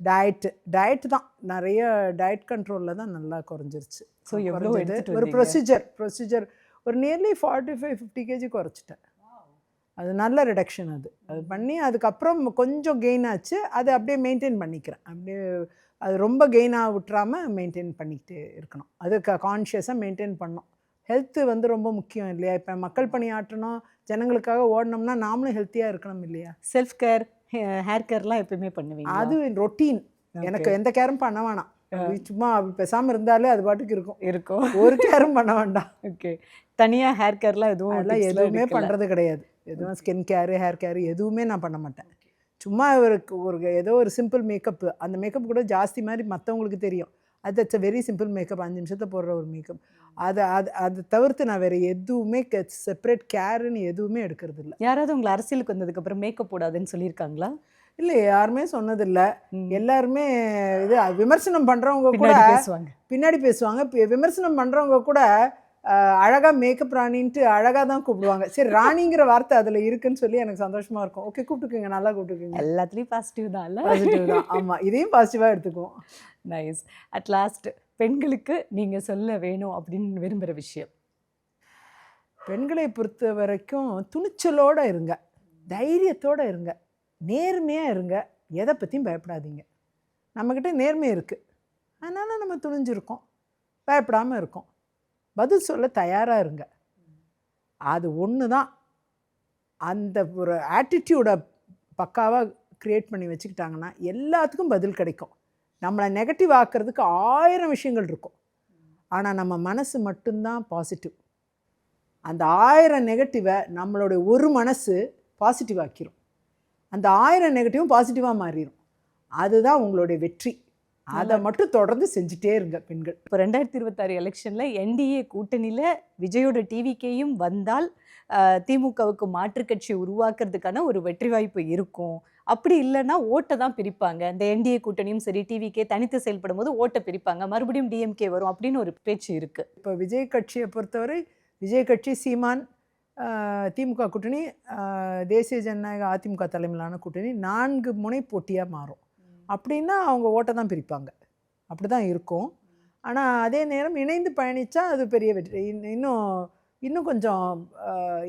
டயட் தான், நிறைய டயட் கண்ட்ரோலில் தான் நல்லா குறைஞ்சிருச்சு. ஸோ எவ்வளோ ஒரு ப்ரொசீஜர் ஒரு நியர்லி 45-50 kg குறைச்சிட்டேன். அது நல்ல ரிடக்ஷன். அது பண்ணி அதுக்கப்புறம் கொஞ்சம் கெயின் ஆச்சு, அதை அப்படியே மெயின்டைன் பண்ணிக்கிறேன். அப்படியே அது ரொம்ப கெயினாக விட்டுறாமல் மெயின்டைன் பண்ணிக்கிட்டு இருக்கணும். அது கான்ஷியஸாக மெயின்டைன் பண்ணணும். ஹெல்த்து வந்து ரொம்ப முக்கியம் இல்லையா? இப்போ மக்கள் பணி ஆற்றணும், ஜனங்களுக்காக ஓடணும்னா நாமளும் ஹெல்த்தியாக இருக்கணும் இல்லையா? செல்ஃப் கேர், ஹேர் கேர்லாம் எப்பயுமே பண்ணுவீங்க? அது ரொட்டீன், எனக்கு எந்த கேரும் பண்ண வேணாம். சும்மா அப்படி பேசாமல் இருந்தாலே அது பாட்டுக்கு இருக்கும், ஒரு கேரும் பண்ண வேண்டாம். ஓகே, தனியாக ஹேர் கேர்லாம் எதுவுமே பண்ணுறது கிடையாது. எதுவும் ஸ்கின் கேரு, ஹேர் கேரு எதுவுமே நான் பண்ண மாட்டேன். சும்மா ஒரு ஏதோ ஒரு சிம்பிள் மேக்கப்பு, அந்த மேக்கப் கூட ஜாஸ்தி மாதிரி மற்றவங்களுக்கு தெரியும். அது it's a very simple makeup, 5 நிமிஷத்தில் போடுற ஒரு மேக்கப். அதை தவிர்த்து நான் வேறு எதுவுமே செப்பரேட் கேருன்னு எதுவுமே எடுக்கிறது இல்லை. யாராவது உங்களை அரசியலுக்கு வந்ததுக்கப்புறம் மேக்கப் போடாதுன்னு சொல்லியிருக்காங்களா? இல்லை, யாருமே சொன்னதில்லை. எல்லாருமே இது விமர்சனம் பண்ணுறவங்க கூட பின்னாடி பேசுவாங்க. விமர்சனம் பண்ணுறவங்க கூட அழகாக மேக்கப் ராணின்ட்டு அழகாக தான் கூப்பிடுவாங்க. சரி, ராணிங்கிற வார்த்தை அதில் இருக்குன்னு சொல்லி எனக்கு சந்தோஷமாக இருக்கும். ஓகே, கூப்பிட்டுக்குங்க, நல்லா கூப்பிட்டுக்குங்க. எல்லாத்துலேயும் பாசிட்டிவ் தான் இல்லை? பாசிட்டிவ் தான். ஆமாம், இதையும் பாசிட்டிவாக எடுத்துக்குவோம். நைஸ். அட் லாஸ்ட், பெண்களுக்கு நீங்கள் சொல்ல வேணும் அப்படின்னு விரும்புகிற விஷயம்? பெண்களை பொறுத்த வரைக்கும் துணிச்சலோடு இருங்க, தைரியத்தோடு இருங்க, நேர்மையாக இருங்க, எதை பற்றியும் பயப்படாதீங்க. நம்மக்கிட்ட நேர்மை இருக்குது, அதனால் நம்ம துணிஞ்சிருக்கோம், பயப்படாமல் இருக்கோம். பதில் சொல்ல தயாராக இருங்க. அது ஒன்று தான். அந்த ஒரு ஆட்டிடியூடை பக்காவாக க்ரியேட் பண்ணி வச்சுக்கிட்டாங்கன்னா எல்லாத்துக்கும் பதில் கிடைக்கும். நம்மளை நெகட்டிவ் ஆக்கிறதுக்கு 1000 விஷயங்கள் இருக்கும், ஆனால் நம்ம மனசு மட்டும்தான் பாசிட்டிவ். அந்த 1000 நெகட்டிவை நம்மளுடைய ஒரு மனசு பாசிட்டிவ் ஆக்கிரும். அந்த 1000 நெகட்டிவும் பாசிட்டிவாக மாறிடும். அதுதான் உங்களுடைய வெற்றி. அதை மட்டும் தொடர்ந்து செஞ்சுட்டே இருங்க பெண்கள். இப்போ 2026 எலெக்ஷனில் என்டிஏ கூட்டணியில் விஜயோட டிவிகேயும் வந்தால் திமுகவுக்கு மாற்று கட்சி உருவாக்குறதுக்கான ஒரு வெற்றி வாய்ப்பு இருக்கும். அப்படி இல்லைன்னா ஓட்டை தான் பிரிப்பாங்க. இந்த என்டிஏ கூட்டணியும் சரி, டிவிகே தனித்து செயல்படும் போது ஓட்டை பிரிப்பாங்க, மறுபடியும் டிஎம்கே வரும் அப்படின்னு ஒரு பேச்சு இருக்குது. இப்போ விஜய் கட்சியை பொறுத்தவரை விஜய் கட்சி, சீமான், திமுக கூட்டணி, தேசிய ஜனநாயக அதிமுக தலைமையிலான கூட்டணி 4 முனை போட்டியாக மாறும். அப்படின்னா அவங்க ஓட்டை தான் பிரிப்பாங்க. அப்படி தான் இருக்கும். ஆனால் அதே நேரம் இணைந்து பயணித்தா அது பெரிய வெற்றி. இன்னும் கொஞ்சம்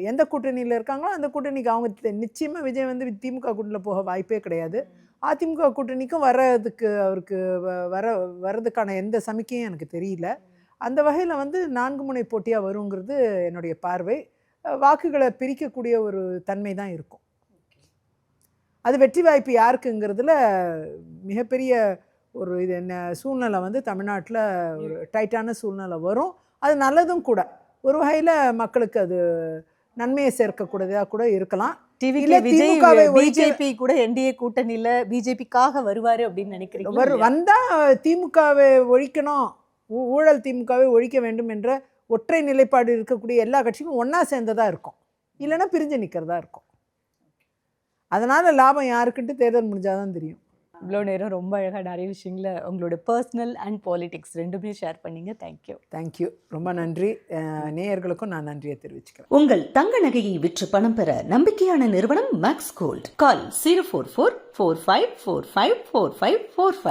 எந்த கூட்டணியில் இருக்காங்களோ அந்த கூட்டணிக்கு அவங்க நிச்சயமாக விஜய் வந்து திமுக கூட்டணியில் போக வாய்ப்பே கிடையாது. அதிமுக கூட்டணிக்கும் அவருக்கு வர்றதுக்கான எந்த சமிக்கையும் எனக்கு தெரியல. அந்த வகையில் வந்து 4 முனை போட்டியாக வருங்கிறது என்னுடைய பார்வை. வாக்குகளை பிரிக்கக்கூடிய ஒரு தன்மை தான் இருக்கும். அது வெற்றி வாய்ப்பு யாருக்குங்கிறதுல மிகப்பெரிய ஒரு இது என்ன சூழ்நிலை வந்து தமிழ்நாட்டில் ஒரு டைட்டான சூழ்நிலை வரும். அது நல்லதும் கூட. ஒரு வகையில் மக்களுக்கு அது நன்மையை சேர்க்கக்கூடியதாக கூட இருக்கலாம். பிஜேபி கூட என்டிஏ கூட்டணியில் பிஜேபிக்காக வருவார் அப்படின்னு நினைக்கிறீங்க? வந்தால் திமுகவை ஒழிக்கணும், ஊழல் திமுகவை ஒழிக்க வேண்டும் என்ற ஒற்றை நிலைப்பாடு இருக்கக்கூடிய எல்லா கட்சியும் ஒன்றா சேர்ந்ததாக இருக்கும், இல்லைன்னா பிரிஞ்சு நிற்கிறதா இருக்கும். அதனால் லாபம் யாருக்குன்ட்டு தேர்தல் முடிஞ்சாதான் தெரியும். இவ்வளோ நேரம் ரொம்ப அழகாக நிறைய விஷயங்களை உங்களோட பர்சனல் அண்ட் பாலிடிக்ஸ் ரெண்டுமே ஷேர் பண்ணீங்க. தேங்க்யூ. ரொம்ப நன்றி. நேயர்களுக்கும் நான் நன்றியை தெரிவிச்சுக்கிறேன். உங்கள் தங்க நகையை விற்று பணம் பெற நம்பிக்கையான நிறுவனம் மேக்ஸ் கோல்ட். கால் 04445454545.